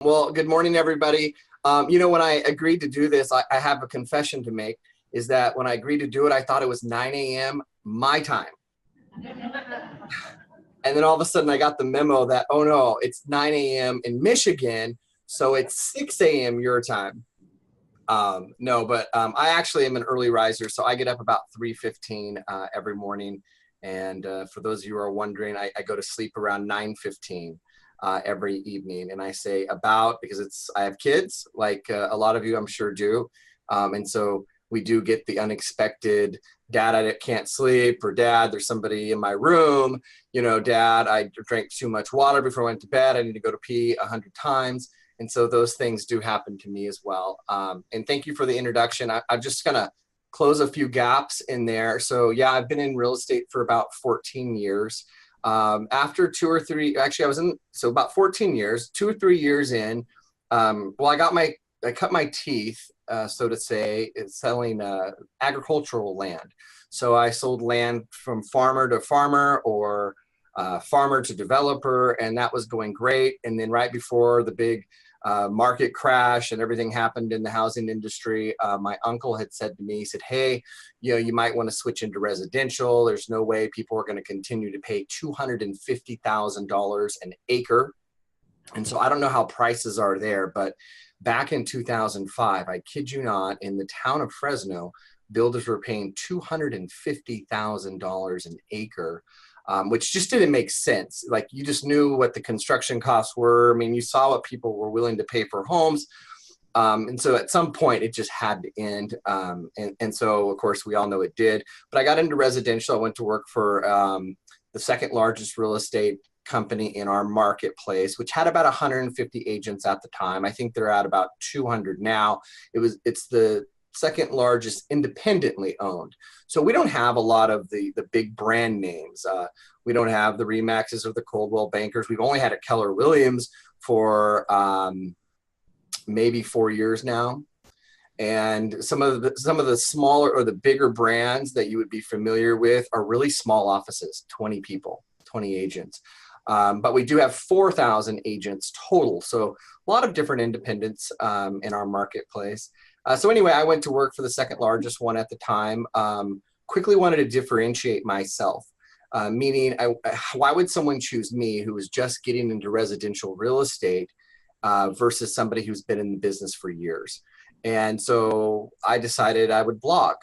Well, good morning, everybody. When I agreed to do this, I have a confession to make, is that when I agreed to do it, I thought it was 9 a.m. my time. And then all of a sudden I got the memo that, oh no, it's 9 a.m. in Michigan, so it's 6 a.m. your time. No, but I actually am an early riser, so I get up about 3:15 every morning. And for those of you who are wondering, I go to sleep around 9:15 every evening. And I say about because I have kids, like a lot of you I'm sure do. And so we do get the unexpected, Dad, I can't sleep, or Dad, there's somebody in my room. Dad, I drank too much water before I went to bed. I need to go to pee 100 times. And so those things do happen to me as well. And thank you for the introduction. I'm just gonna close a few gaps in there. So yeah, I've been in real estate for about 14 years. After 2 or 3, actually about 14 years, 2 or 3 years in, I cut my teeth, so to say, in selling agricultural land. So I sold land from farmer to farmer, or farmer to developer, and that was going great. And then right before the big market crash and everything happened in the housing industry, my uncle had said to me, he said, hey, you might want to switch into residential. There's no way people are going to continue to pay $250,000 an acre. And so I don't know how prices are there, but back in 2005, I kid you not, in the town of Fresno, builders were paying $250,000 an acre, which just didn't make sense. Like, you just knew what the construction costs were. I mean, you saw what people were willing to pay for homes. And so at some point it just had to end. And so of course we all know it did, but I got into residential. I went to work for the second largest real estate company in our marketplace, which had about 150 agents at the time. I think they're at about 200 now. It's the second largest independently owned. So we don't have a lot of the big brand names. We don't have the Remaxes or the Coldwell Bankers. We've only had a Keller Williams for maybe 4 years now. And some of the smaller or the bigger brands that you would be familiar with are really small offices, 20 people, 20 agents. But we do have 4,000 agents total. So a lot of different independents in our marketplace. So anyway, I went to work for the second largest one at the time. Quickly wanted to differentiate myself, meaning why would someone choose me who was just getting into residential real estate versus somebody who's been in the business for years? And so I decided I would blog.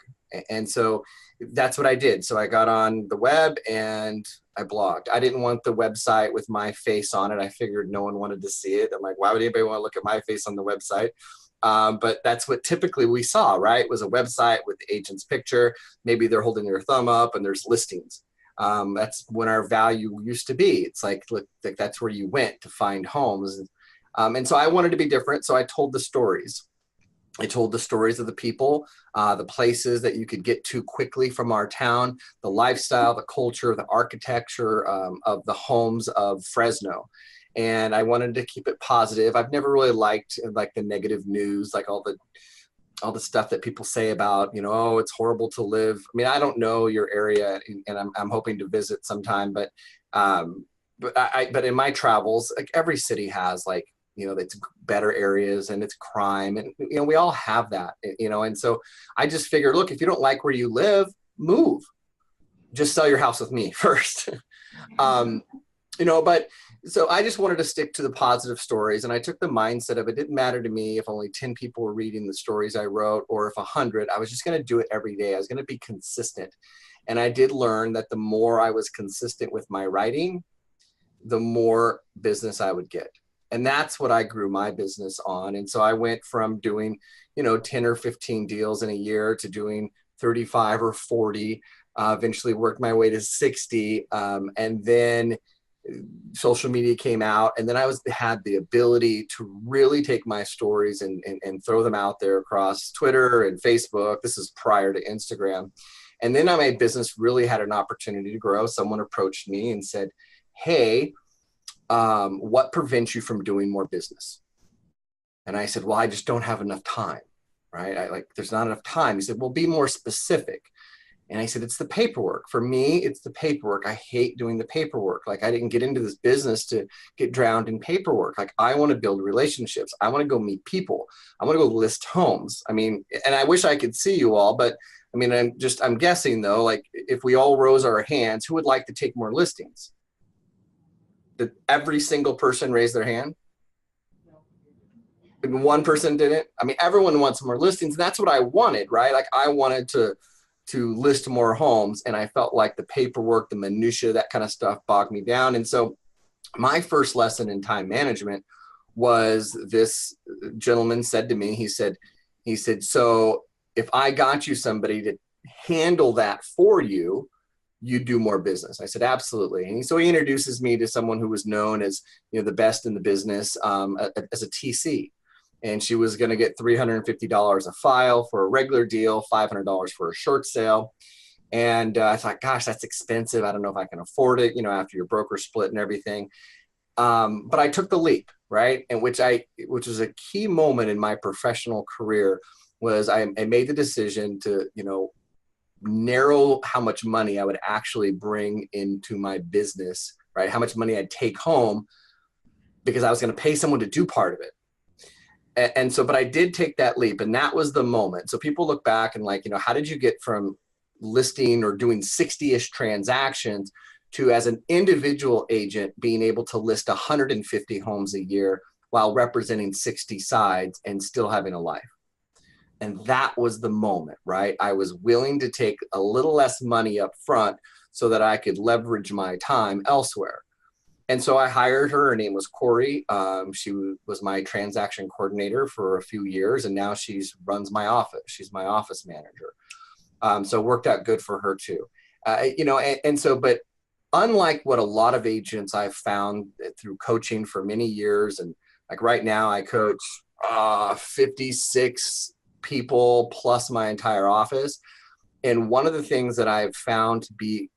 And so that's what I did. So I got on the web and I blogged. I didn't want the website with my face on it. I figured no one wanted to see it. I'm like, why would anybody want to look at my face on the website? But that's what typically we saw, right? It was a website with the agent's picture. Maybe they're holding their thumb up and there's listings. That's when our value used to be. It's like that's where you went to find homes. And so I wanted to be different. So I told the stories. I told the stories of the people, the places that you could get to quickly from our town, the lifestyle, the culture, the architecture of the homes of Fresno. And I wanted to keep it positive. I've never really liked the negative news, like all the stuff that people say about, oh, it's horrible to live. I mean, I don't know your area, and I'm hoping to visit sometime, but in my travels, like every city has it's better areas and it's crime, and we all have that, and so I just figured, look, if you don't like where you live, move. Just sell your house with me first. But so I just wanted to stick to the positive stories, and I took the mindset of it didn't matter to me if only 10 people were reading the stories I wrote or if 100. I was just going to do it every day. I was going to be consistent. And I did learn that the more I was consistent with my writing, the more business I would get. And that's what I grew my business on. And so I went from doing, 10 or 15 deals in a year to doing 35 or 40, eventually worked my way to 60. And then social media came out, and then I had the ability to really take my stories and throw them out there across Twitter and Facebook. This is prior to Instagram. And then my business really had an opportunity to grow. Someone approached me and said, hey, what prevents you from doing more business? And I said, well, I just don't have enough time, right? There's not enough time. He said, well, be more specific. And I said, it's the paperwork. For me, it's the paperwork. I hate doing the paperwork. Like, I didn't get into this business to get drowned in paperwork. Like, I want to build relationships. I want to go meet people. I want to go list homes. I mean, and I wish I could see you all, but I mean, I'm guessing though, like if we all rose our hands, who would like to take more listings? Did every single person raise their hand? One person didn't. I mean, everyone wants more listings. And that's what I wanted, right? Like, I wanted to list more homes, and I felt like the paperwork, the minutia, that kind of stuff bogged me down. And so my first lesson in time management was, this gentleman said to me, he said, so if I got you somebody to handle that for you, you do more business. I said, absolutely. And so he introduces me to someone who was known as, you know, the best in the business, as a TC. And she was going to get $350 a file for a regular deal, $500 for a short sale. And I thought, gosh, that's expensive. I don't know if I can afford it, you know, after your broker split and everything. But I took the leap, right? And which was a key moment in my professional career, was I made the decision to, you know, narrow how much money I would actually bring into my business, right? How much money I'd take home, because I was going to pay someone to do part of it. And so, but I did take that leap, and that was the moment. So people look back and like, you know, how did you get from listing or doing 60-ish transactions to, as an individual agent, being able to list 150 homes a year while representing 60 sides and still having a life? And that was the moment, right? I was willing to take a little less money up front so that I could leverage my time elsewhere. And so I hired her. Her name was Corey. She was my transaction coordinator for a few years, and now she runs my office. She's my office manager. So it worked out good for her too. You know, and so, but unlike what a lot of agents I've found through coaching for many years, and like right now I coach 56 people plus my entire office. And one of the things that I've found to be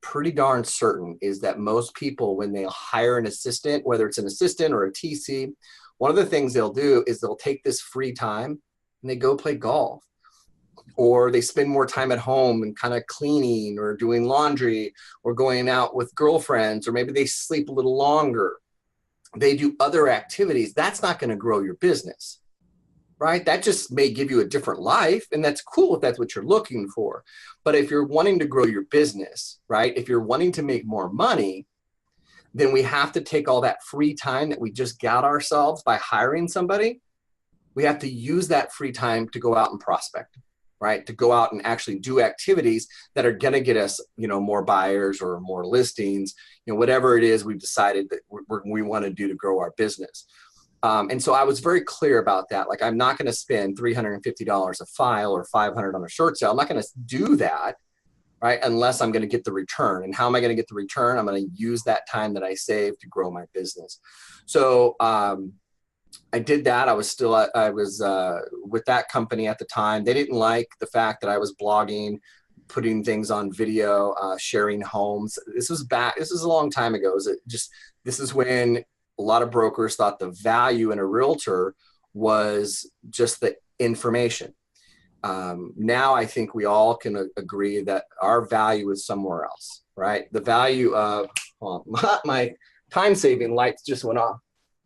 pretty darn certain is that most people, when they hire an assistant, whether it's an assistant or a TC, one of the things they'll do is they'll take this free time and they go play golf, or they spend more time at home and kind of cleaning or doing laundry or going out with girlfriends, or maybe they sleep a little longer. They do other activities. That's not going to grow your business, right? That just may give you a different life, and that's cool if that's what you're looking for. But if you're wanting to grow your business, right? If you're wanting to make more money, then we have to take all that free time that we just got ourselves by hiring somebody. We have to use that free time to go out and prospect, right? To go out and actually do activities that are going to get us, you know, more buyers or more listings, you know, whatever it is we've decided that we want to do to grow our business. And so I was very clear about that. Like, I'm not going to spend $350 a file or $500 on a short sale. I'm not going to do that, right? Unless I'm going to get the return. And how am I going to get the return? I'm going to use that time that I saved to grow my business. So I did that. I was with that company at the time. They didn't like the fact that I was blogging, putting things on video, sharing homes. This was a long time ago. This is when a lot of brokers thought the value in a realtor was just the information. Now I think we all can agree that our value is somewhere else, right? The value of, well, my time-saving lights just went off.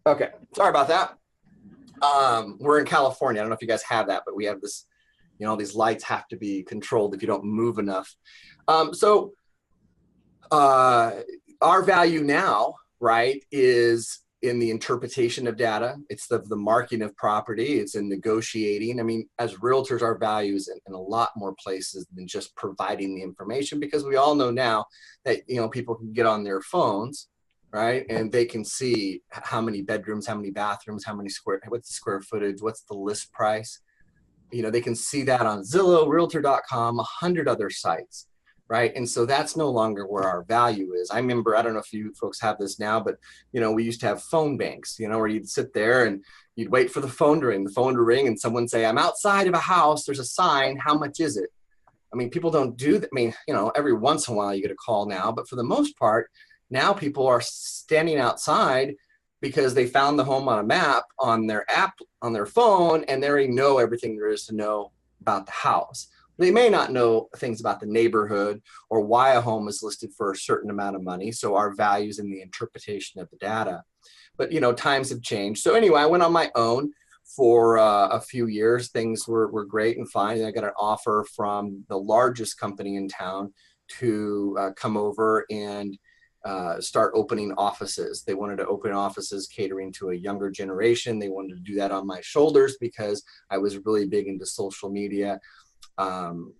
Okay, sorry about that. We're in California. I don't know if you guys have that, but we have this, you know, these lights have to be controlled if you don't move enough. Our value now, right, is in the interpretation of data. It's the marketing of property. It's in negotiating. I mean, as realtors, our value is in a lot more places than just providing the information, because we all know now that, you know, people can get on their phones, right, and they can see how many bedrooms, how many bathrooms, what's the square footage, what's the list price. You know, they can see that on Zillow, Realtor.com, 100 other sites. Right. And so that's no longer where our value is. I remember, I don't know if you folks have this now, but, you know, we used to have phone banks, you know, where you'd sit there and you'd wait for the phone to ring and someone say, I'm outside of a house. There's a sign. How much is it? I mean, people don't do that. I mean, you know, every once in a while you get a call now, but for the most part, now people are standing outside because they found the home on a map on their app, on their phone, and they already know everything there is to know about the house. They may not know things about the neighborhood or why a home is listed for a certain amount of money. So our values in the interpretation of the data. But times have changed. So anyway, I went on my own for a few years. Things were great and fine. And I got an offer from the largest company in town to come over and start opening offices. They wanted to open offices catering to a younger generation. They wanted to do that on my shoulders because I was really big into social media. Um,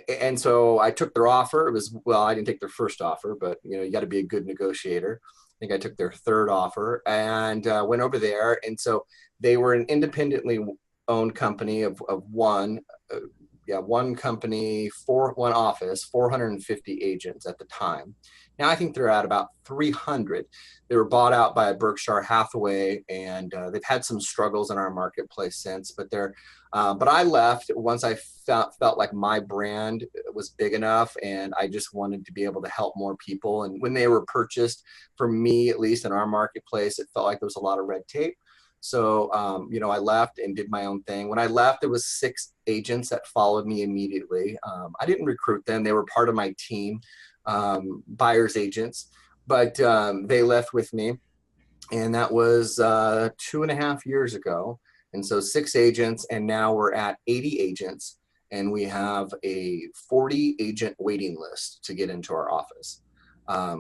and so I took their offer. It was, well, I didn't take their first offer, but you got to be a good negotiator. I think I took their third offer and went over there. And so they were an independently owned company of one, one company, one office, 450 agents at the time. Now I think they're at about 300. They were bought out by Berkshire Hathaway, and they've had some struggles in our marketplace since. But but I left once I felt like my brand was big enough, and I just wanted to be able to help more people. And when they were purchased, for me at least in our marketplace, it felt like there was a lot of red tape. So, I left and did my own thing. When I left, there was 6 agents that followed me immediately. I didn't recruit them. They were part of my team, buyer's agents, but they left with me. And that was 2.5 years ago. And so 6 agents, and now we're at 80 agents. And we have a 40 agent waiting list to get into our office.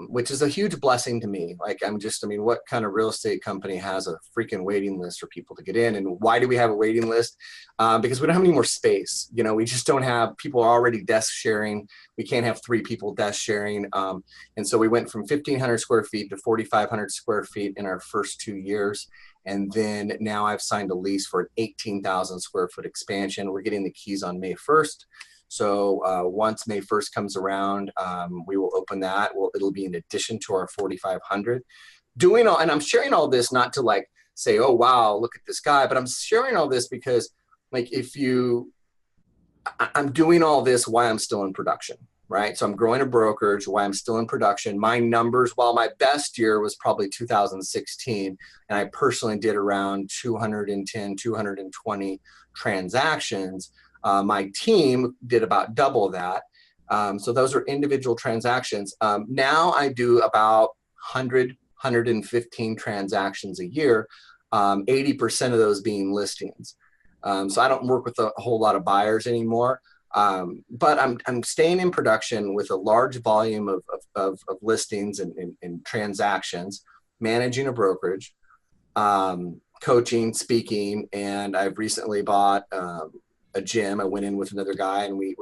Which is a huge blessing to me. Like, what kind of real estate company has a freaking waiting list for people to get in? And why do we have a waiting list? Because we don't have any more space. We just don't have, people are already desk sharing. We can't have 3 people desk sharing. And so we went from 1,500 square feet to 4,500 square feet in our first 2 years. And then now I've signed a lease for an 18,000 square foot expansion. We're getting the keys on May 1st. So once May 1st comes around, we will open that. It'll be in addition to our 4,500. And I'm sharing all this not to like say, oh, wow, look at this guy, but I'm sharing all this because like I'm doing all this while I'm still in production, right? So I'm growing a brokerage while I'm still in production. My numbers, while my best year was probably 2016, and I personally did around 210, 220 transactions. My team did about double that. So those are individual transactions. Now I do about 100, 115 transactions a year, 80% of those being listings. So I don't work with a whole lot of buyers anymore. But I'm staying in production with a large volume of listings and transactions, managing a brokerage, coaching, speaking, and I've recently bought a gym. I went in with another guy, and we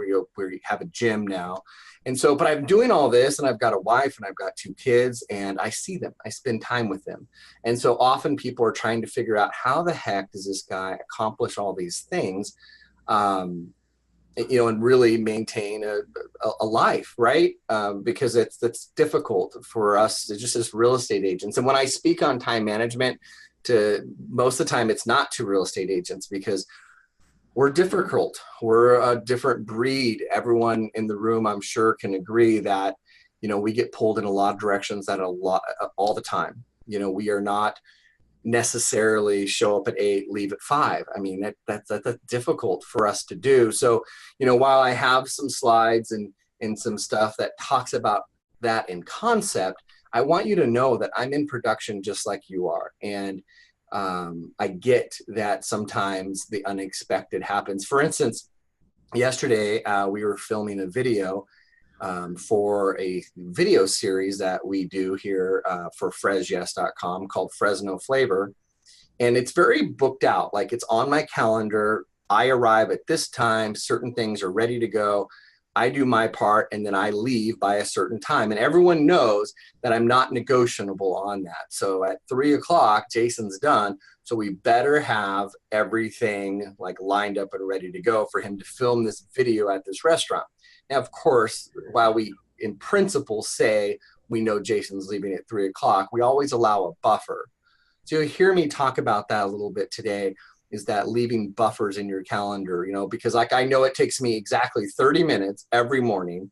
have a gym now. And so, but I'm doing all this, and I've got a wife, and I've got 2 kids, and I see them. I spend time with them. And so often people are trying to figure out, how the heck does this guy accomplish all these things, and really maintain a life, right? Because it's difficult for us just as real estate agents. And when I speak on time management, most of the time it's not to real estate agents, because we're difficult. We're a different breed. Everyone in the room, I'm sure, can agree that, we get pulled in a lot of directions all the time. We are not necessarily show up at 8, leave at 5. I mean, that's difficult for us to do. So, while I have some slides and some stuff that talks about that in concept, I want you to know that I'm in production just like you are. And I get that sometimes the unexpected happens. For instance, yesterday we were filming a video for a video series that we do here for FresYes.com called Fresno Flavor. And it's very booked out. Like, it's on my calendar. I arrive at this time, certain things are ready to go. I do my part, and then I leave by a certain time. And everyone knows that I'm not negotiable on that. So at 3 o'clock, Jason's done. So we better have everything like lined up and ready to go for him to film this video at this restaurant. Now, of course, while we in principle say we know Jason's leaving at 3 o'clock, we always allow a buffer. So you'll hear me talk about that a little bit today, is that leaving buffers in your calendar, because like I know it takes me exactly 30 minutes every morning,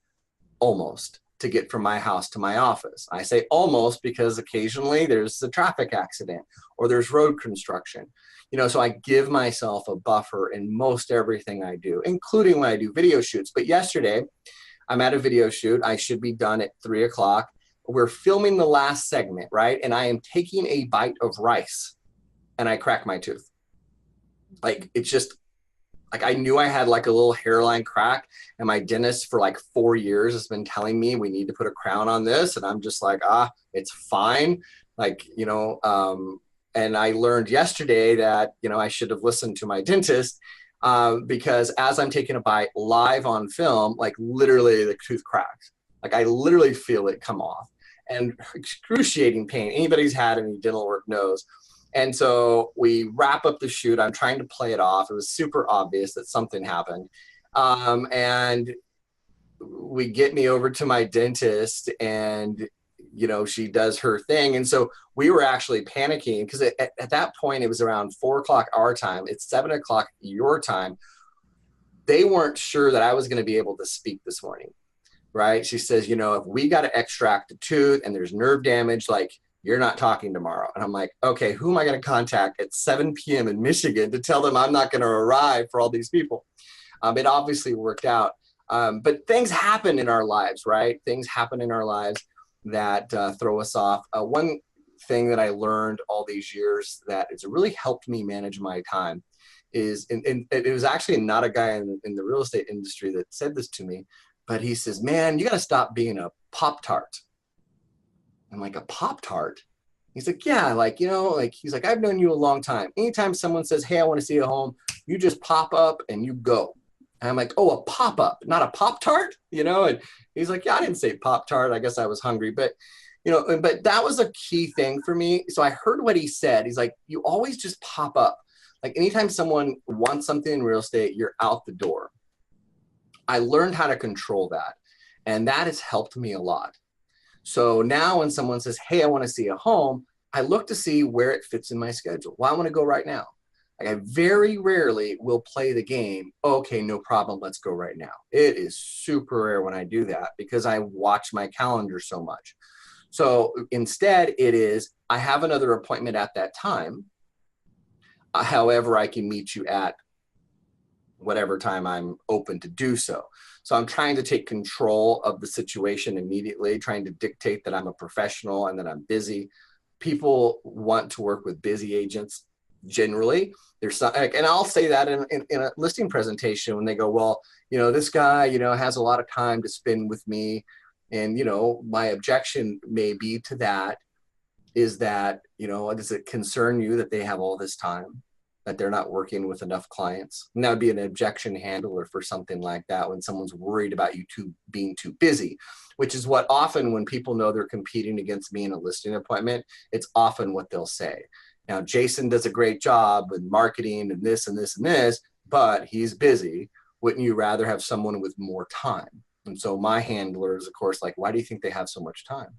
almost, to get from my house to my office. I say almost because occasionally there's a traffic accident or there's road construction. So I give myself a buffer in most everything I do, including when I do video shoots. But yesterday, I'm at a video shoot. I should be done at 3 o'clock. We're filming the last segment, right? And I am taking a bite of rice and I crack my tooth. Like, it's just, like, I knew I had like a little hairline crack, and my dentist for like 4 years has been telling me we need to put a crown on this. And I'm just like, it's fine. Like, and I learned yesterday that, I should have listened to my dentist, because as I'm taking a bite live on film, like literally the tooth cracks. Like I literally feel it come off, and excruciating pain. Anybody who's had any dental work knows. And so we wrap up the shoot. I'm trying to play it off. It was super obvious that something happened. And we get me over to my dentist, and, she does her thing. And so we were actually panicking because at that point it was around 4 o'clock our time. It's 7 o'clock your time. They weren't sure that I was going to be able to speak this morning, right? She says, if we got to extract a tooth and there's nerve damage, like, you're not talking tomorrow. And I'm like, okay, who am I going to contact at 7 p.m. in Michigan to tell them I'm not going to arrive for all these people? It obviously worked out. But things happen in our lives, right? Things happen in our lives that throw us off. One thing that I learned all these years that it's really helped me manage my time is, and it was actually not a guy in the real estate industry that said this to me, but he says, man, you got to stop being a Pop-Tart. I'm like, a Pop-Tart? He's like, yeah, like, he's like, I've known you a long time. Anytime someone says, hey, I want to see a home, you just pop up and you go. And I'm like, oh, a pop-up, not a Pop-Tart, And he's like, yeah, I didn't say Pop-Tart. I guess I was hungry. But, but that was a key thing for me. So I heard what he said. He's like, you always just pop up. Like anytime someone wants something in real estate, you're out the door. I learned how to control that. And that has helped me a lot. So now when someone says, hey, I want to see a home, I look to see where it fits in my schedule. Well, I want to go right now. Like I very rarely will play the game. Okay, no problem. Let's go right now. It is super rare when I do that because I watch my calendar so much. So instead it is, I have another appointment at that time. However, I can meet you at whatever time I'm open to do so. So I'm trying to take control of the situation immediately, trying to dictate that I'm a professional and that I'm busy. People want to work with busy agents. Generally, there's some, and I'll say that in a listing presentation when they go, well, this guy, has a lot of time to spend with me. And, my objection may be to that is that, does it concern you that they have all this time, that they're not working with enough clients? And that would be an objection handler for something like that when someone's worried about you being too busy, which is what often when people know they're competing against me in a listing appointment, it's often what they'll say. Now, Jason does a great job with marketing and this and this and this, but he's busy. Wouldn't you rather have someone with more time? And so my handler is, of course, like, why do you think they have so much time?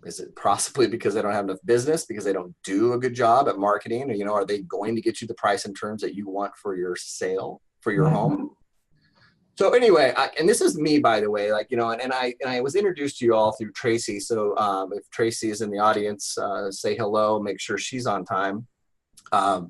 Is it possibly because they don't have enough business, because they don't do a good job at marketing? Or, are they going to get you the price and terms that you want for your sale, for your home? So anyway, and this is me, by the way, like, and I was introduced to you all through Tracy. So if Tracy is in the audience, say hello, make sure she's on time. So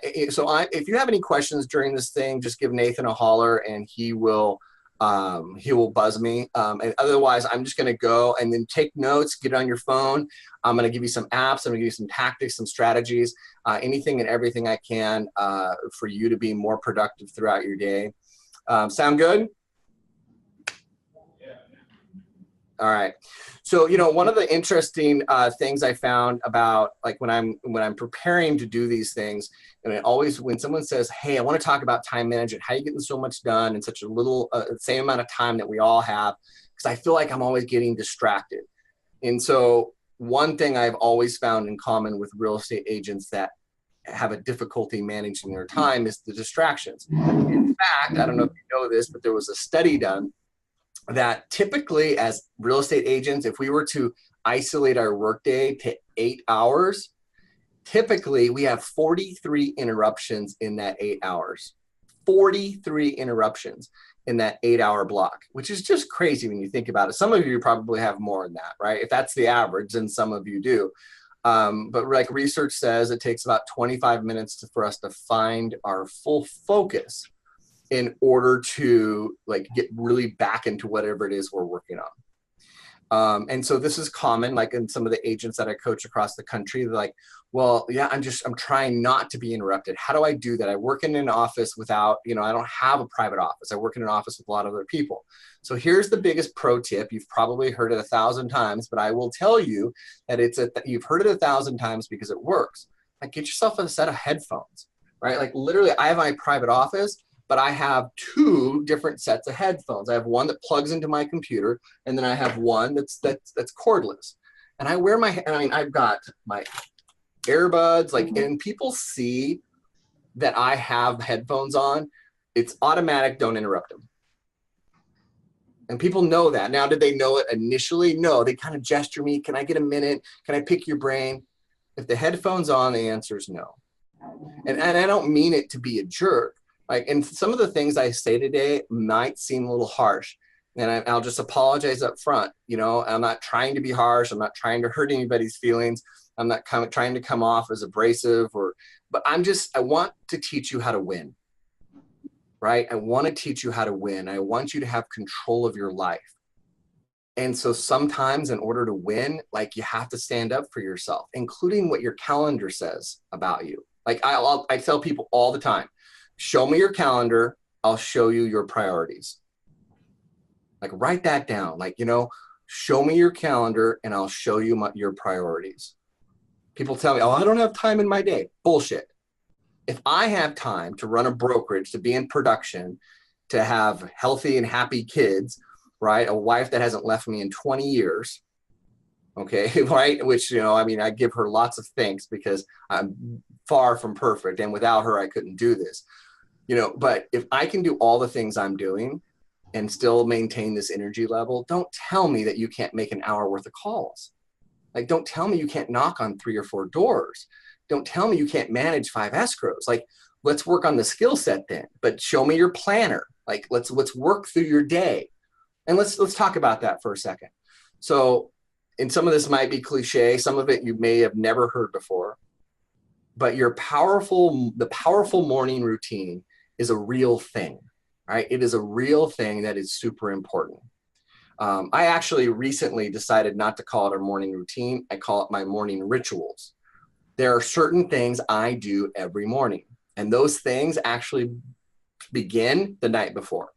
if you have any questions during this thing, just give Nathan a holler and he will buzz me. And otherwise, I'm just going to go and then take notes, get on your phone. I'm going to give you some apps. I'm going to give you some tactics, some strategies, anything and everything I can for you to be more productive throughout your day. Sound good? Yeah. All right. So, one of the interesting things I found about like when I'm preparing to do these things, and always when someone says, hey, I want to talk about time management, how are you getting so much done in such a little, same amount of time that we all have? Because I feel like I'm always getting distracted. And so one thing I've always found in common with real estate agents that have a difficulty managing their time is the distractions. In fact, I don't know if you know this, but there was a study done that typically as real estate agents, if we were to isolate our workday to 8 hours, typically we have 43 interruptions in that 8 hours. 43 interruptions. in that 8-hour block, which is just crazy when you think about it. Some of you probably have more than that, right? If that's the average, then some of you do. But like research says, it takes about 25 minutes for us to find our full focus in order to like get really back into whatever it is we're working on. And so this is common, like in some of the agents that I coach across the country, they're like, well, yeah, I'm trying not to be interrupted. How do I do that? I work in an office without, I don't have a private office. I work in an office with a lot of other people. So here's the biggest pro tip. You've probably heard it 1,000 times, but I will tell you that you've heard it 1,000 times because it works. Like get yourself a set of headphones, right? Like literally I have my private office, but I have 2 different sets of headphones. I have one that plugs into my computer, and then I have one that's cordless. And I wear I've got my earbuds, like, and people see that I have headphones on. It's automatic, don't interrupt them. And people know that. Now, did they know it initially? No, they kind of gesture me. Can I get a minute? Can I pick your brain? If the headphone's on, the answer is no. And I don't mean it to be a jerk. Like, and some of the things I say today might seem a little harsh, and I'll just apologize up front. I'm not trying to be harsh. I'm not trying to hurt anybody's feelings. I'm not trying to come off as abrasive but I want to teach you how to win, right? I want to teach you how to win. I want you to have control of your life. And so sometimes in order to win, like you have to stand up for yourself, including what your calendar says about you. Like I tell people all the time, show me your calendar, I'll show you your priorities. Like write that down. Like, show me your calendar and I'll show you your priorities. People tell me, oh, I don't have time in my day. Bullshit. If I have time to run a brokerage, to be in production, to have healthy and happy kids, right? A wife that hasn't left me in 20 years, okay, right? Which, I give her lots of thanks because I'm far from perfect. And without her, I couldn't do this. But if I can do all the things I'm doing and still maintain this energy level, don't tell me that you can't make an hour worth of calls. Like, don't tell me you can't knock on 3 or 4 doors. Don't tell me you can't manage 5 escrows. Like, let's work on the skill set then, but show me your planner. Like, let's work through your day. And let's talk about that for a second. So, and some of this might be cliche. Some of it you may have never heard before, but the powerful morning routine is a real thing, right? It is a real thing that is super important. I actually recently decided not to call it a morning routine. I call it my morning rituals. There are certain things I do every morning, and those things actually begin the night before.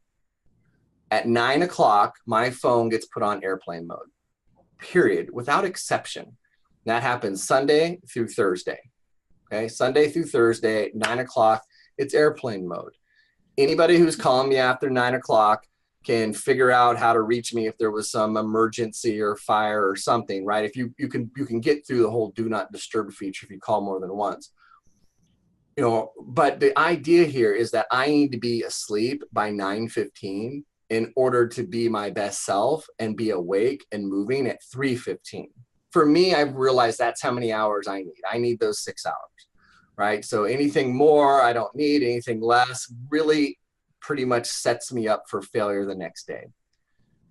At 9 o'clock, my phone gets put on airplane mode, period, without exception. That happens Sunday through Thursday. Okay, Sunday through Thursday, 9 o'clock, it's airplane mode. Anybody who's calling me after 9 o'clock can figure out how to reach me if there was some emergency or fire or something, right? If you can get through the whole do not disturb feature if you call more than once. But the idea here is that I need to be asleep by 9:15 in order to be my best self and be awake and moving at 3:15. For me, I've realized that's how many hours I need. I need those 6 hours, right? So anything more, I don't need. Anything less really pretty much sets me up for failure the next day,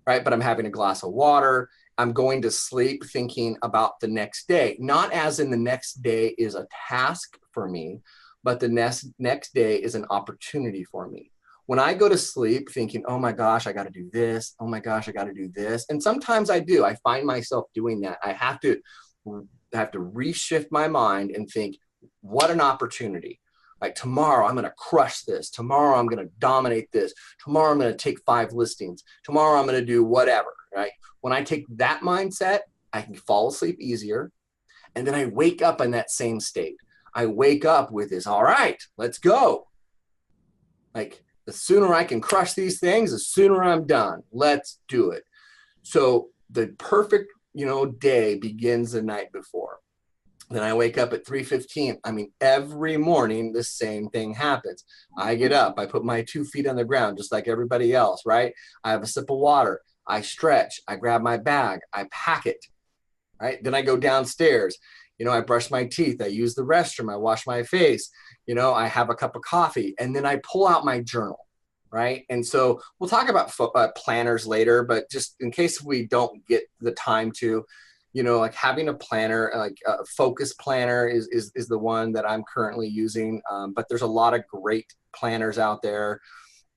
right? But I'm having a glass of water. I'm going to sleep thinking about the next day, not as in the next day is a task for me, but the next day is an opportunity for me. When I go to sleep thinking, oh my gosh, I got to do this. Oh my gosh, I got to do this. And sometimes I do. I find myself doing that. I have to reshift my mind and think, what an opportunity. Like tomorrow, I'm going to crush this. Tomorrow, I'm going to dominate this. Tomorrow, I'm going to take 5 listings. Tomorrow, I'm going to do whatever, right? When I take that mindset, I can fall asleep easier. And then I wake up in that same state. I wake up with this, all right, let's go. Like the sooner I can crush these things, the sooner I'm done. Let's do it. So the perfect, day begins the night before. Then I wake up at 3:15. Every morning, the same thing happens. I get up, I put my 2 feet on the ground, just like everybody else, right? I have a sip of water. I stretch, I grab my bag, I pack it, right? Then I go downstairs. I brush my teeth. I use the restroom. I wash my face. I have a cup of coffee. And then I pull out my journal. right? And so we'll talk about planners later, but just in case we don't get the time to, like having a planner, like a focus planner is the one that I'm currently using. But there's a lot of great planners out there.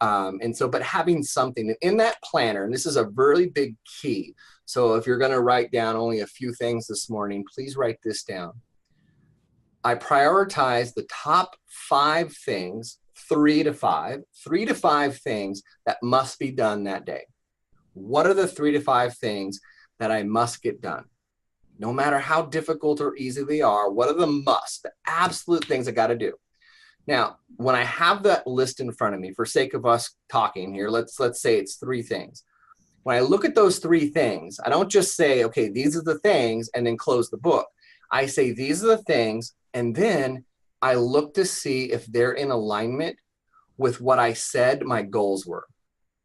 And so, but having something in that planner, and this is a really big key. So if you're going to write down only a few things this morning, please write this down. I prioritize the top 5 things, 3 to 5 things that must be done that day. What are the 3 to 5 things that I must get done? No matter how difficult or easy they are, what are the absolute things I got to do? Now, when I have that list in front of me, for sake of us talking here, let's say it's 3 things. When I look at those 3 things, I don't just say, okay, these are the things, and then close the book. I say, these are the things, and then I look to see if they're in alignment with what I said my goals were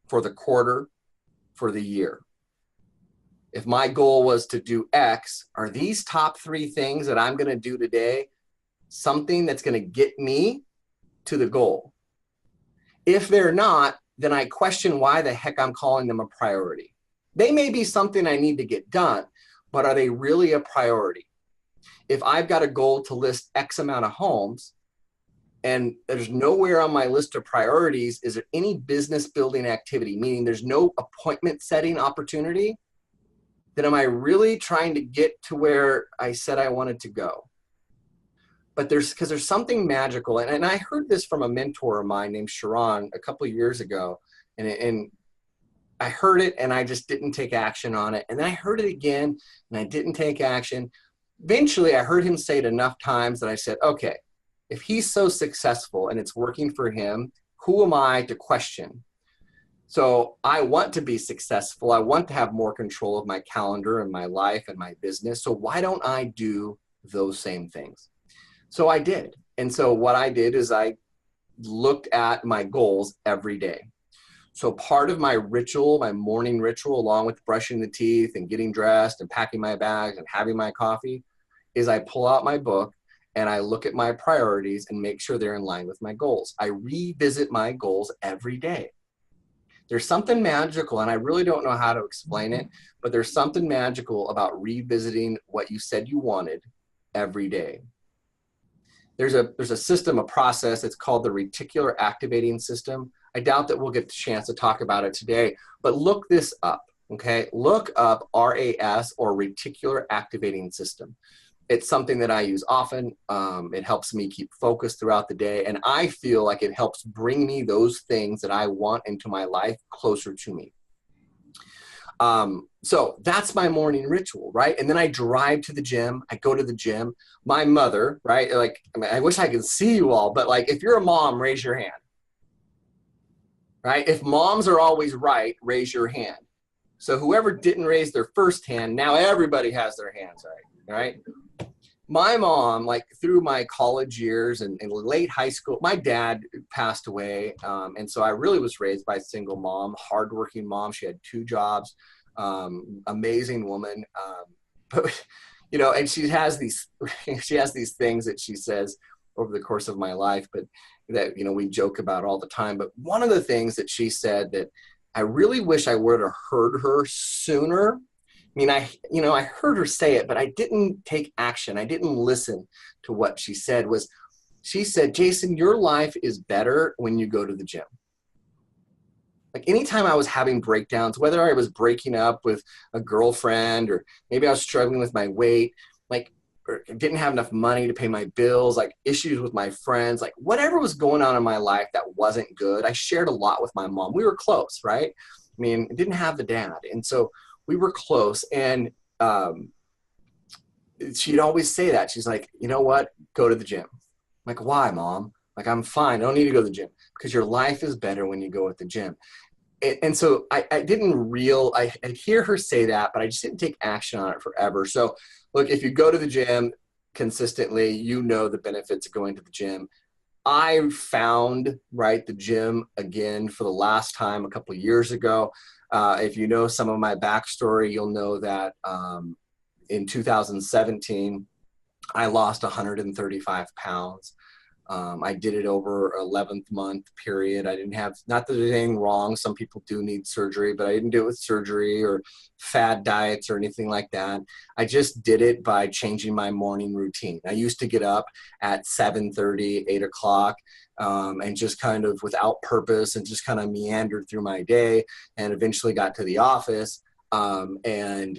for the quarter, for the year. If my goal was to do X, are these top 3 things that I'm going to do today something that's going to get me to the goal? If they're not, then I question why the heck I'm calling them a priority. They may be something I need to get done, but are they really a priority? If I've got a goal to list X amount of homes and there's nowhere on my list of priorities, is there any business building activity, meaning there's no appointment setting opportunity, then am I really trying to get to where I said I wanted to go? But because there's something magical, and I heard this from a mentor of mine named Sharon a couple of years ago, and I heard it and I just didn't take action on it. And then I heard it again and I didn't take action. Eventually I heard him say it enough times that I said, okay, if he's so successful and it's working for him, who am I to question? So I want to be successful. I want to have more control of my calendar and my life and my business. So why don't I do those same things? So I did. And so what I did is I looked at my goals every day. So part of my ritual, my morning ritual, along with brushing the teeth and getting dressed and packing my bags and having my coffee, is I pull out my book and I look at my priorities and make sure they're in line with my goals. I revisit my goals every day. There's something magical, and I really don't know how to explain it, but there's something magical about revisiting what you said you wanted every day. There's a system, a process, it's called the reticular activating system. I doubt that we'll get the chance to talk about it today, but look this up, okay? Look up RAS, or reticular activating system. It's something that I use often. It helps me keep focused throughout the day, and I feel like it helps bring me those things that I want into my life closer to me. So that's my morning ritual, right? And then I drive to the gym. I go to the gym. My mother, right? Like, I wish I could see you all, but like, if you're a mom, raise your hand, right? If moms are always right, raise your hand. So whoever didn't raise their first hand, now everybody has their hands right? My mom, like through my college years and late high school, my dad passed away. And so I really was raised by a single mom, hardworking mom. She had 2 jobs, amazing woman. But, and she has these things that she says over the course of my life, but that, we joke about all the time. But one of the things that she said that I really wish I would have heard her sooner. I mean, I heard her say it, but I didn't take action. I didn't listen to what she said. She said, Jason, your life is better when you go to the gym. Like anytime I was having breakdowns, whether I was breaking up with a girlfriend or maybe I was struggling with my weight, like, or didn't have enough money to pay my bills, like issues with my friends, like whatever was going on in my life that wasn't good, I shared a lot with my mom. We were close, right? I mean, I didn't have the dad. And so we were close, and she'd always say that. She's like, you know what? Go to the gym. I'm like, why, Mom? Like, I'm fine. I don't need to go to the gym. Because your life is better when you go at the gym. And so I hear her say that, but I just didn't take action on it forever. So look, if you go to the gym consistently, you know the benefits of going to the gym. I found, the gym again for the last time a couple of years ago. If you know some of my backstory, you'll know that in 2017, I lost 135 pounds. I did it over 11th month period. I didn't have, not that there's anything wrong. Some people do need surgery, but I didn't do it with surgery or fad diets or anything like that. I just did it by changing my morning routine. I used to get up at 7:30, 8 o'clock, and just kind of without purpose and just kind of meandered through my day and eventually got to the office. And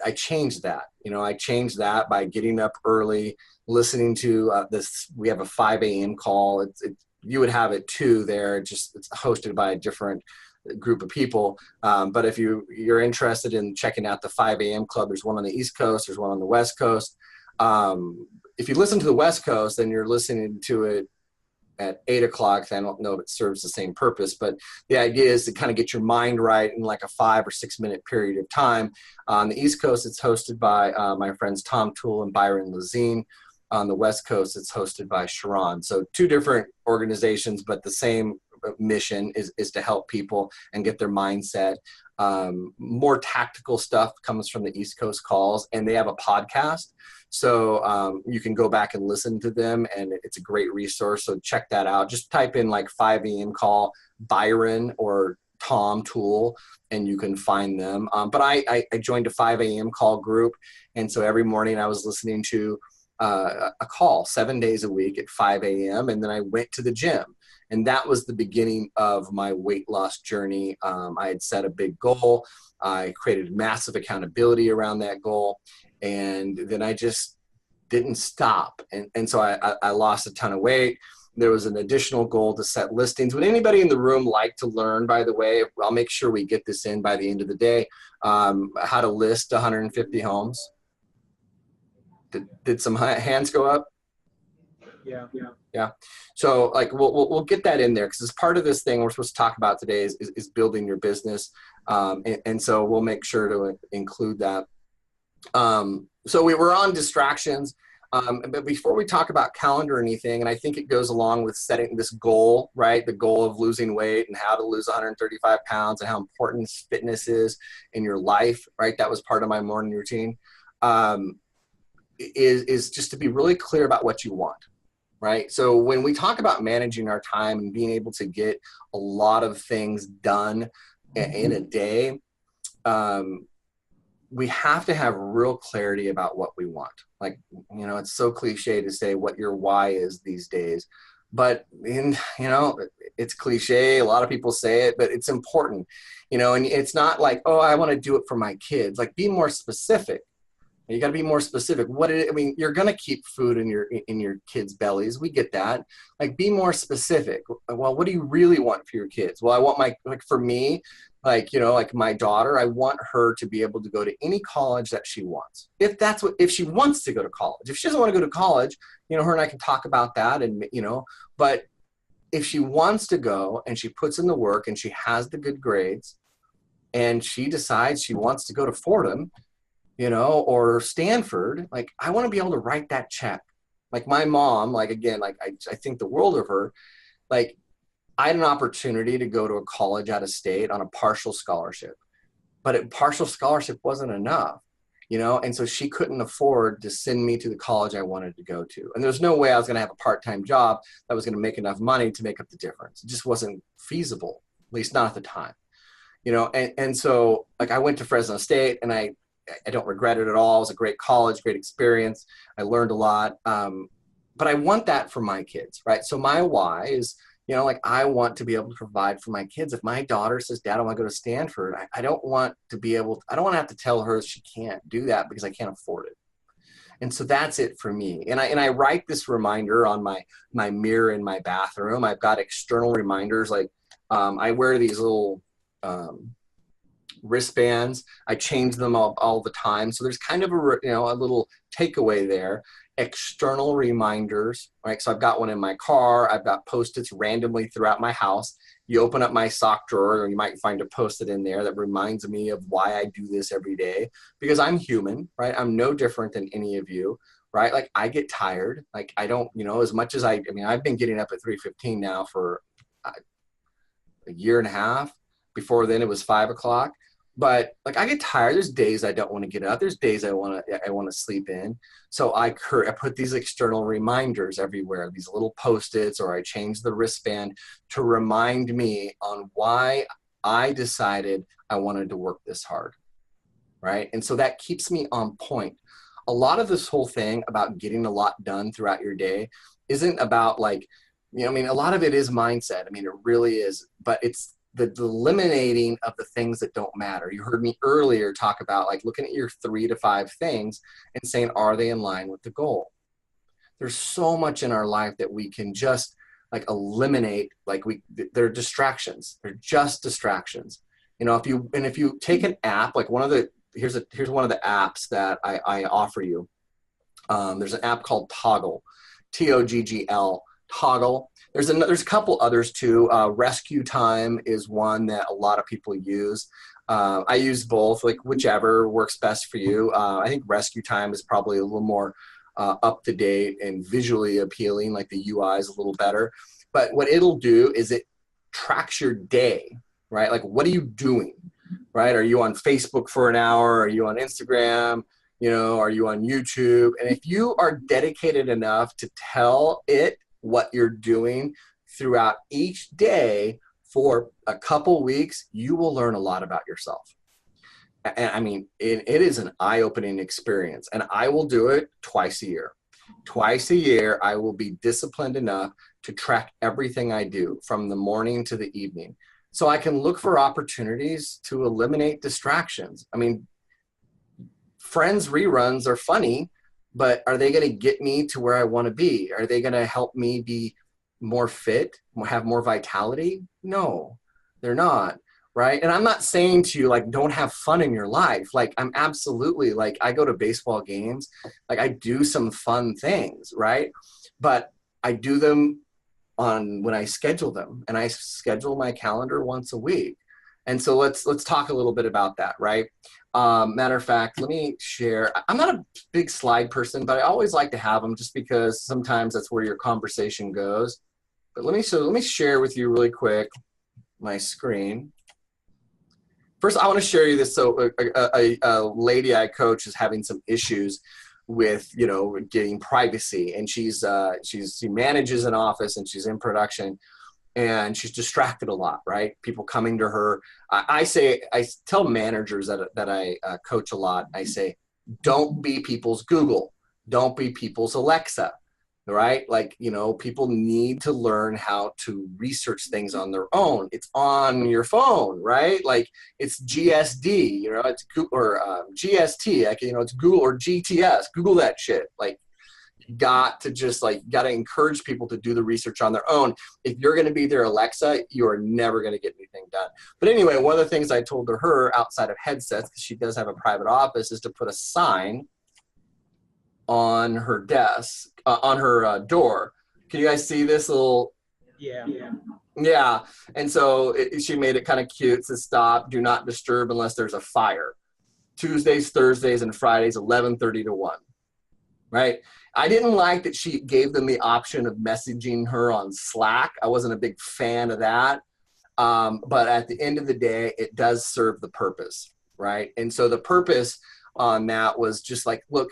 I changed that. I changed that by getting up early, listening to this. We have a 5 a.m. call. You would have it too there. It's hosted by a different group of people. But if you're interested in checking out the 5 a.m. club, there's one on the East Coast, there's one on the West Coast. If you listen to the West Coast, then you're listening to it at 8 o'clock. I don't know if it serves the same purpose, but the idea is to kind of get your mind right in like a 5 or 6 minute period of time. On the East Coast, it's hosted by my friends Tom Toole and Byron Lazine. On the West Coast, it's hosted by Sharon. So 2 different organizations, but the same mission is to help people and get their mindset. More tactical stuff comes from the East Coast calls, and they have a podcast. So you can go back and listen to them, and it's a great resource. So check that out. Just type in like 5 a.m. call Byron or Tom Toole, and you can find them. But I joined a 5 a.m. call group, and so every morning I was listening to a call 7 days a week at 5 a.m. And then I went to the gym. And that was the beginning of my weight loss journey. I had set a big goal. I created massive accountability around that goal. And then I just didn't stop. And so I lost a ton of weight. There was an additional goal to set listings. Would anybody in the room like to learn, by the way, I'll make sure we get this in by the end of the day, how to list 150 homes? Did some hands go up? Yeah. So like we'll get that in there because it's part of this thing we're supposed to talk about today is building your business, and so we'll make sure to include that. So we were on distractions, but before we talk about calendar or anything, and I think it goes along with setting this goal, right? The goal of losing weight and how to lose 135 pounds and how important fitness is in your life, right? That was part of my morning routine. Is just to be really clear about what you want, right? So when we talk about managing our time and being able to get a lot of things done in a day, we have to have real clarity about what we want. Like, it's so cliche to say what your why is these days, but it's cliche. A lot of people say it, but it's important, and it's not like, oh, I want to do it for my kids. Like, be more specific. You got to be more specific. You're going to keep food in your kids' bellies. We get that. Like, be more specific. Well, what do you really want for your kids? Well, I want for me, like my daughter, I want her to be able to go to any college that she wants. If she wants to go to college. If she doesn't want to go to college, her and I can talk about that but if she wants to go and she puts in the work and she has the good grades and she decides she wants to go to Fordham, or Stanford, like, I want to be able to write that check. Like my mom, I think the world of her. Like, I had an opportunity to go to a college out of state on a partial scholarship, but a partial scholarship wasn't enough, and so she couldn't afford to send me to the college I wanted to go to. And there's no way I was going to have a part-time job that was going to make enough money to make up the difference. It just wasn't feasible, at least not at the time, and so like I went to Fresno State, and I don't regret it at all. It was a great college, great experience. I learned a lot. But I want that for my kids, right? So my why is, I want to be able to provide for my kids. If my daughter says, Dad, I want to go to Stanford, I don't want to have to tell her she can't do that because I can't afford it. And so that's it for me. And I write this reminder on my mirror in my bathroom. I've got external reminders. Like I wear these little wristbands. I change them all the time. So there's kind of a little takeaway there. External reminders, right? So I've got one in my car. I've got Post-its randomly throughout my house. You open up my sock drawer, and you might find a Post-it in there that reminds me of why I do this every day, because I'm human, right? I'm no different than any of you, right? Like, I get tired. Like, I don't, as much as I've been getting up at 3:15 now for a year and a half. Before then it was 5 o'clock. But like I get tired. There's days I don't want to get up. There's days I want to sleep in. So I put these external reminders everywhere, these little Post-its, or I change the wristband to remind me on why I decided I wanted to work this hard, right? And so that keeps me on point. A lot of this whole thing about getting a lot done throughout your day isn't about like, I mean, a lot of it is mindset. I mean, it really is, but it's the eliminating of the things that don't matter. You heard me earlier talk about like looking at your 3 to 5 things and saying, are they in line with the goal? There's so much in our life that we can just like eliminate, like they're distractions. They're just distractions. If you take an app, like here's one of the apps that I offer you. There's an app called Toggl, Toggl, Toggl. There's a couple others too. Rescue Time is one that a lot of people use. I use both, like whichever works best for you. I think Rescue Time is probably a little more up to date and visually appealing, like the UI is a little better. But what it'll do is it tracks your day, right? Like, what are you doing, right? Are you on Facebook for an hour? Are you on Instagram? Are you on YouTube? And if you are dedicated enough to tell it what you're doing throughout each day for a couple weeks, you will learn a lot about yourself. And I mean, it is an eye-opening experience, and I will do it twice a year. Twice a year, I will be disciplined enough to track everything I do from the morning to the evening, so I can look for opportunities to eliminate distractions. I mean, Friends reruns are funny, but are they going to get me to where I want to be? Are they going to help me be more fit, have more vitality? No, they're not. Right. And I'm not saying to you, like, don't have fun in your life. Like, I'm absolutely, like, I go to baseball games, like I do some fun things. Right. But I do them when I schedule them, and I schedule my calendar once a week. And so let's talk a little bit about that. Right. Matter of fact, let me share. I'm not a big slide person, but I always like to have them just because sometimes that's where your conversation goes. But let me share with you really quick my screen. First, I want to share you this. So a lady I coach is having some issues with, getting privacy, and she manages an office and she's in production, and she's distracted a lot, right? People coming to her. I tell managers that I coach a lot, I say, don't be people's Google. Don't be people's Alexa, right? Like, people need to learn how to research things on their own. It's on your phone, right? Like, it's GSD, it's Google, or GST, like, it's Google, or GTS, Google that shit. Like, got to encourage people to do the research on their own. If you're going to be their Alexa, you are never going to get anything done. But anyway, one of the things I told her outside of headsets, because she does have a private office, is to put a sign on her desk, on her door. Can you guys see this little? Yeah. And so she made it kind of cute. It says, stop, do not disturb unless there's a fire. Tuesdays, Thursdays, and Fridays, 11:30 to 1. Right? I didn't like that she gave them the option of messaging her on Slack. I wasn't a big fan of that. But at the end of the day, it does serve the purpose, right? And so the purpose on that was just like, look,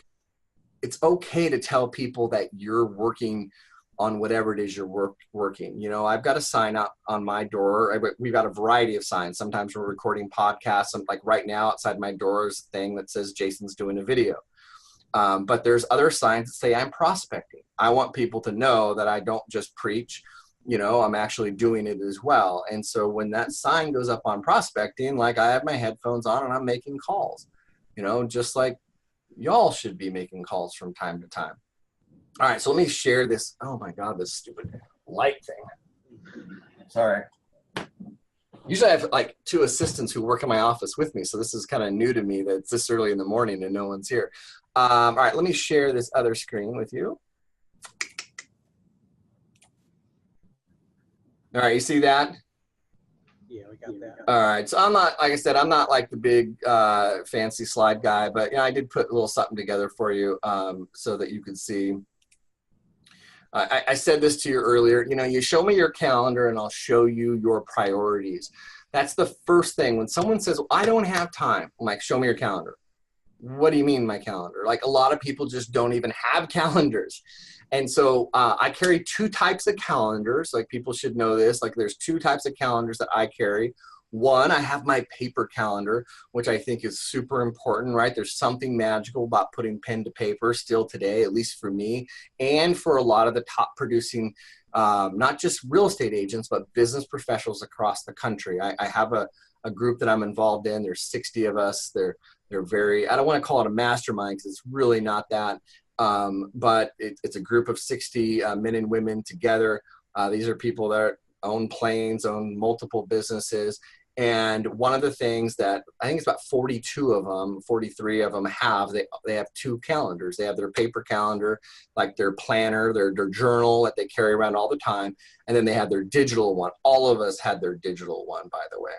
it's okay to tell people that you're working on whatever it is you're working. I've got a sign out on my door. We've got a variety of signs. Sometimes we're recording podcasts. I'm like right now outside my door is a thing that says Jason's doing a video. But there's other signs that say I'm prospecting. I want people to know that I don't just preach, I'm actually doing it as well. And so when that sign goes up on prospecting, like I have my headphones on and I'm making calls, just like y'all should be making calls from time to time. All right, so let me share this. Oh my God, this stupid light thing. Sorry. Usually I have like 2 assistants who work in my office with me. So this is kind of new to me that it's this early in the morning and no one's here. All right, let me share this other screen with you. All right, you see that? Yeah, we got that. All right, so I'm not, like I said, I'm not like the big fancy slide guy, but I did put a little something together for you so that you could see. I said this to you earlier, you show me your calendar and I'll show you your priorities. That's the first thing. When someone says, well, I don't have time, I'm like, show me your calendar. What do you mean my calendar? Like a lot of people just don't even have calendars. And so I carry two types of calendars. Like people should know this. Like there's two types of calendars that I carry. One, I have my paper calendar, which I think is super important, right? There's something magical about putting pen to paper still today, at least for me, and for a lot of the top producing, not just real estate agents, but business professionals across the country. I have a group that I'm involved in. There's 60 of us. They're very, I don't want to call it a mastermind because it's really not that, but it's a group of 60 men and women together. These are people that own planes, own multiple businesses. And one of the things that I think it's about 42 of them, 43 of them they have two calendars. They have their paper calendar, like their planner, their journal that they carry around all the time. And then they have their digital one. All of us had their digital one, by the way.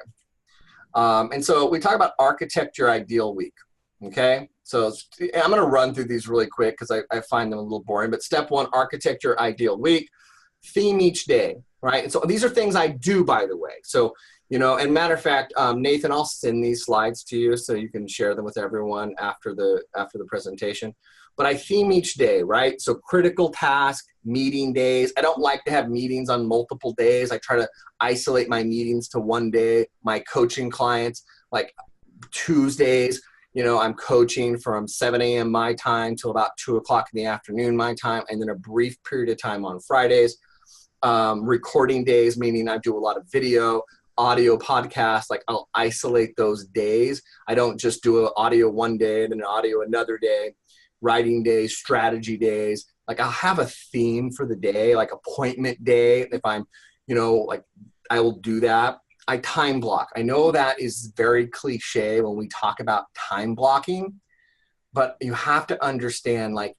And so we talk about architect your ideal week. Okay. So I'm going to run through these really quick because I find them a little boring, but step one, architect your ideal week, theme each day, right? And so these are things I do, by the way. So, you know, and matter of fact, Nathan, I'll send these slides to you so you can share them with everyone after the presentation. But I theme each day, right? So critical task, meeting days. I don't like to have meetings on multiple days. I try to isolate my meetings to one day. My coaching clients, like Tuesdays, you know, I'm coaching from 7 a.m. my time till about 2 o'clock in the afternoon my time, and then a brief period of time on Fridays. Recording days, meaning I do a lot of video, audio podcasts. Like I'll isolate those days. I don't just do an audio one day and then an audio another day. Writing days, strategy days. Like I'll have a theme for the day, like appointment day. If I'm, you know, like I will do that. I time block. I know that is very cliche when we talk about time blocking, but you have to understand, like,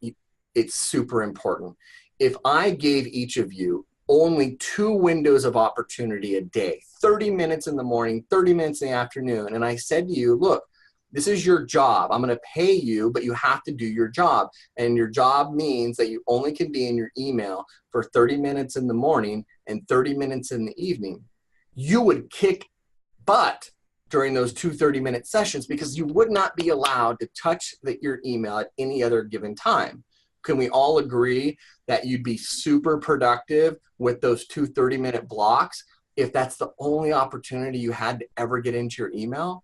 it's super important. If I gave each of you only 2 windows of opportunity a day, 30 minutes in the morning, 30 minutes in the afternoon, and I said to you, look, this is your job. I'm going to pay you, but you have to do your job. And your job means that you only can be in your email for 30 minutes in the morning and 30 minutes in the evening. You would kick butt during those 2 30-minute sessions because you would not be allowed to touch your email at any other given time. Can we all agree that you'd be super productive with those 2 30-minute blocks if that's the only opportunity you had to ever get into your email?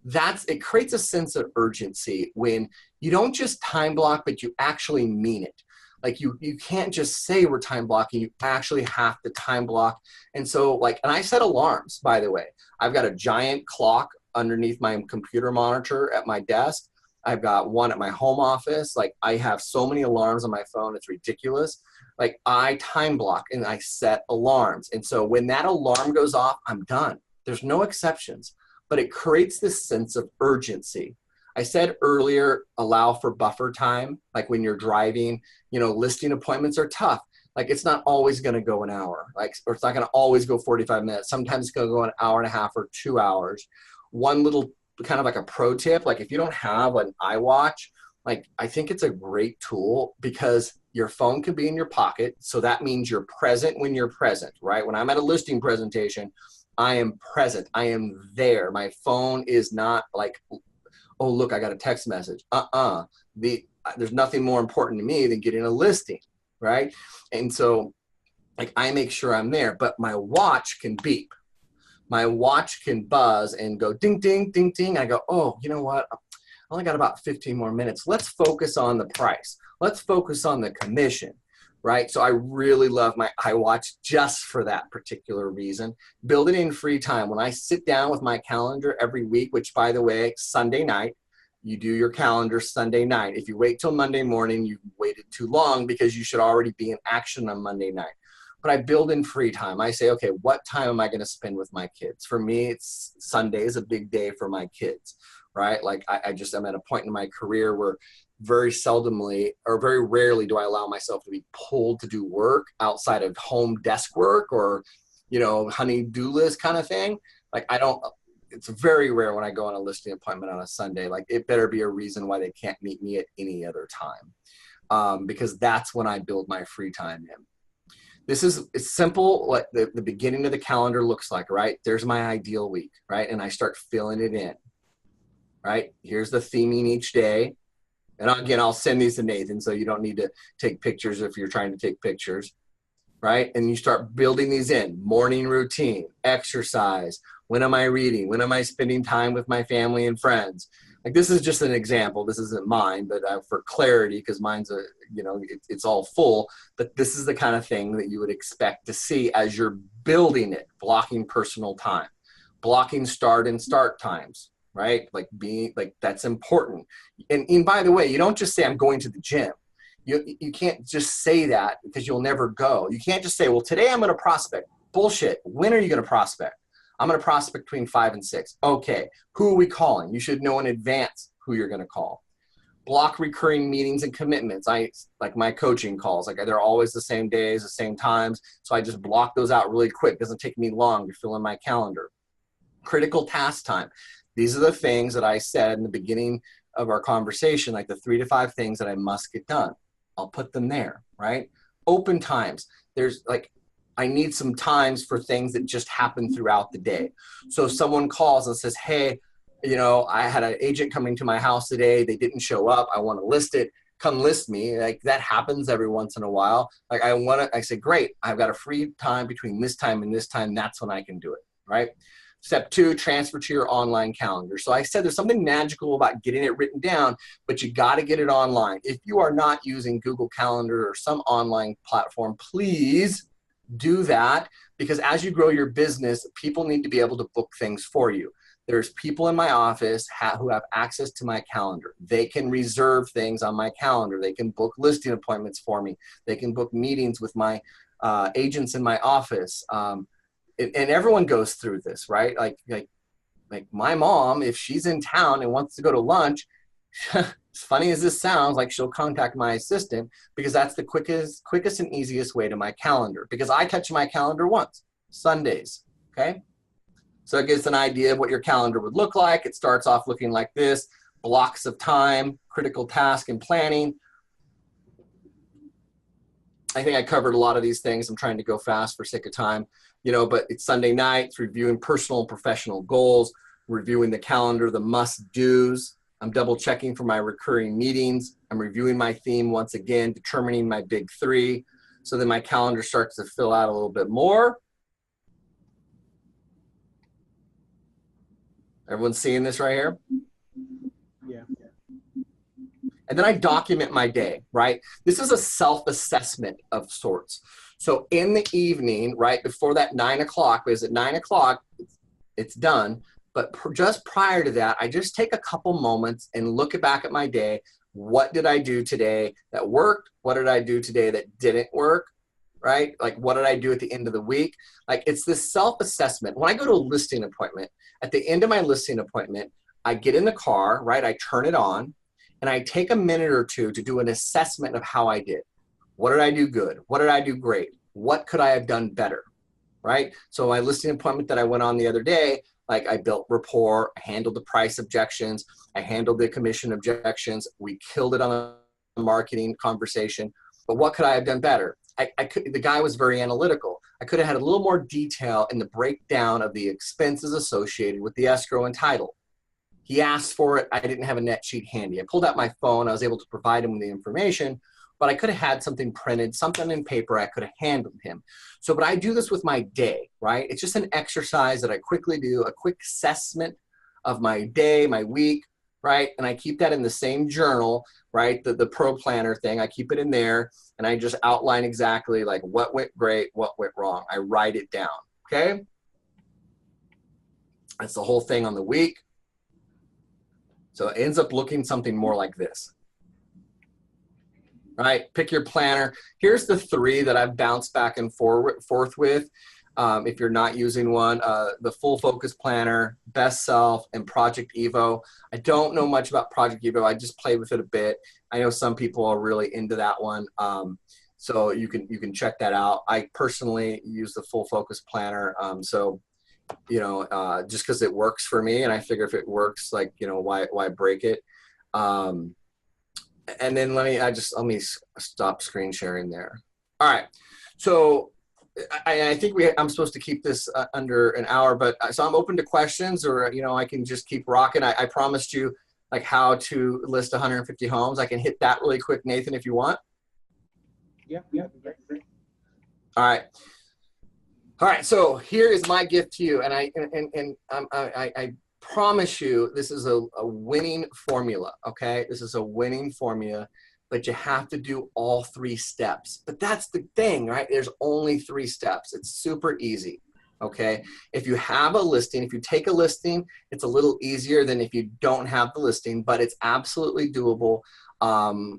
It creates a sense of urgency when you don't just time block, but you actually mean it. Like you can't just say we're time blocking, you actually have to time block. And so and I set alarms, by the way. I've got a giant clock underneath my computer monitor at my desk. I've got one at my home office. Like I have so many alarms on my phone, it's ridiculous. Like I time block and I set alarms. And so when that alarm goes off, I'm done. There's no exceptions. But it creates this sense of urgency. I said earlier, allow for buffer time. Like when you're driving, you know, listing appointments are tough. Like it's not always going to go an hour, or it's not going to always go 45 minutes. Sometimes it's going to go an hour and a half or 2 hours. One little kind of like a pro tip, like if you don't have an iWatch, like I think it's a great tool because your phone can be in your pocket. So that means you're present when you're present, right? When I'm at a listing presentation, I am present. I am there. My phone is not like, oh, look, I got a text message. There's nothing more important to me than getting a listing, right? And so like I make sure I'm there, but my watch can beep. My watch can buzz and go ding, ding, ding, ding. I go, oh, you know what? I only got about 15 more minutes. Let's focus on the price. Let's focus on the commission. Right? So I really love my iWatch just for that particular reason. Build it in free time. When I sit down with my calendar every week, which by the way, Sunday night, you do your calendar Sunday night. If you wait till Monday morning, you waited too long because you should already be in action on Monday night. But I build in free time. I say, okay, what time am I going to spend with my kids? For me, it's Sunday is a big day for my kids, right? Like I'm at a point in my career where very seldomly or very rarely do I allow myself to be pulled to do work outside of home desk work or, you know, honey-do list kind of thing. Like it's very rare when I go on a listing appointment on a Sunday. Like it better be a reason why they can't meet me at any other time, because that's when I build my free time in. This is, it's simple, what the beginning of the calendar looks like, right? There's my ideal week, right? And I start filling it in, right? Here's the theming each day. And again, I'll send these to Nathan, so you don't need to take pictures if you're trying to take pictures, right? And you start building these in. Morning routine, exercise. When am I reading? When am I spending time with my family and friends? Like, this is just an example. This isn't mine, but for clarity, because mine's it's all full. But this is the kind of thing that you would expect to see as you're building it. Blocking personal time, blocking start and start times, right? Like, being like, that's important. And by the way, you don't just say I'm going to the gym. You can't just say that, because you'll never go. You can't just say, well, today I'm going to prospect. Bullshit. When are you going to prospect? I'm going to prospect between 5 and 6. Okay. Who are we calling? You should know in advance who you're going to call. Block recurring meetings and commitments. Like my coaching calls, like, they're always the same days, the same times. So I just block those out really quick. It doesn't take me long to fill in my calendar. Critical task time. These are the things that I said in the beginning of our conversation, like the 3 to 5 things that I must get done. I'll put them there, right? Open times. There's like, I need some times for things that just happen throughout the day. So if someone calls and says, hey, I had an agent coming to my house today. They didn't show up. I want to list it. Come list me. Like, that happens every once in a while. Like, I say, great, I've got a free time between this time and this time. That's when I can do it, right? Step 2, transfer to your online calendar. So I said there's something magical about getting it written down, but you got to get it online. If you are not using Google Calendar or some online platform, please do that, because as you grow your business, people need to be able to book things for you. There's people in my office who have access to my calendar. They can reserve things on my calendar. They can book listing appointments for me. They can book meetings with my agents in my office. And everyone goes through this, right? Like my mom, if she's in town and wants to go to lunch, as funny as this sounds, like, she'll contact my assistant, because that's the quickest and easiest way to my calendar, because I touch my calendar once, Sundays, okay? So it gives an idea of what your calendar would look like. It starts off looking like this: blocks of time, critical task, and planning. I think I covered a lot of these things. I'm trying to go fast for sake of time, but it's Sunday night. It's reviewing personal and professional goals, reviewing the calendar, the must-dos. I'm double checking for my recurring meetings. I'm reviewing my theme once again, determining my big 3. So then my calendar starts to fill out a little bit more. Everyone's seeing this right here? Yeah. And then I document my day, right? This is a self-assessment of sorts. So in the evening, right before that 9 o'clock, because at 9 o'clock, it's done. But just prior to that, I just take a couple moments and look back at my day. What did I do today that worked? What did I do today that didn't work? Right? Like, what did I do at the end of the week? Like, it's this self-assessment. When I go to a listing appointment, at the end of my listing appointment, I get in the car, right? I turn it on, and I take a minute or two to do an assessment of how I did. What did I do good? What did I do great? What could I have done better? Right? So my listing appointment that I went on the other day, like, I built rapport, I handled the price objections, I handled the commission objections, we killed it on the marketing conversation. But what could I have done better? The guy was very analytical. I could have had a little more detail in the breakdown of the expenses associated with the escrow and title. He asked for it. I didn't have a net sheet handy. I pulled out my phone. I was able to provide him with the information, but I could have had something printed, something in paper. I could have handled him. So, but I do this with my day, right? It's just an exercise that I quickly do, a quick assessment of my day, my week, right? And I keep that in the same journal, right? The Pro Planner thing, I keep it in there, and I just outline exactly like what went great, what went wrong. I write it down, okay? That's the whole thing on the week. So it ends up looking something more like this. All right, pick your planner. Here's the 3 that I've bounced back and forth with. If you're not using one, the Full Focus Planner, Best Self, and Project Evo. I don't know much about Project Evo. I just played with it a bit. I know some people are really into that one. So you can check that out. I personally use the Full Focus Planner. Just because it works for me, and I figure if it works, like, why break it? And then let me stop screen sharing there. All right. So I think I'm supposed to keep this under an hour, but so I'm open to questions, or, I can just keep rocking. I promised you like how to list 150 homes. I can hit that really quick, Nathan, if you want. Yeah, great. All right. All right. So here is my gift to you. And I promise you, this is a winning formula. Okay. This is a winning formula, but you have to do all 3 steps. But that's the thing, right? There's only 3 steps. It's super easy. Okay. If you have a listing, if you take a listing, it's a little easier than if you don't have the listing, but it's absolutely doable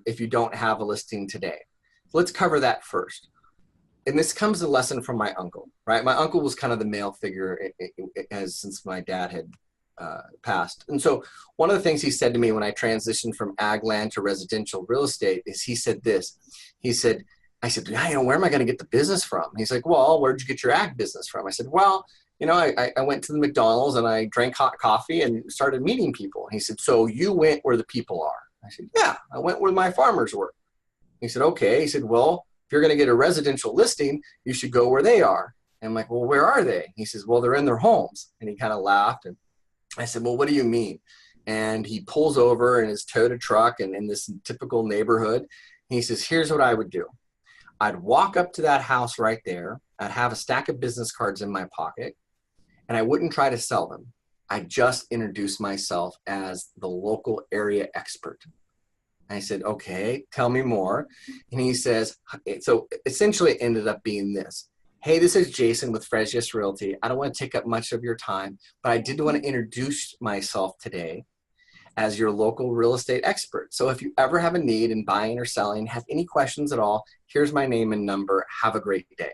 if you don't have a listing today. Let's cover that first. And this comes a lesson from my uncle, right? My uncle was kind of the male figure since my dad had passed. And so one of the things he said to me when I transitioned from ag land to residential real estate is he said this. I said, where am I going to get the business from? He's like, well, where'd you get your ag business from? I said, well, I went to the McDonald's and I drank hot coffee and started meeting people. He said, so you went where the people are? I said, yeah, I went where my farmers were. He said, okay. He said, well, if you're going to get a residential listing, you should go where they are. And I'm like, well, where are they? He says, well, they're in their homes. And he kind of laughed. And I said, well, what do you mean? And he pulls over in his Toyota truck and in this typical neighborhood. He says, here's what I would do. I'd walk up to that house right there. I'd have a stack of business cards in my pocket, and I wouldn't try to sell them. I'd just introduce myself as the local area expert. I said, okay, tell me more. And he says, so essentially it ended up being this. Hey, this is Jason with Fresh Realty. I don't want to take up much of your time, but I did want to introduce myself today as your local real estate expert. So if you ever have a need in buying or selling, have any questions at all, here's my name and number. Have a great day.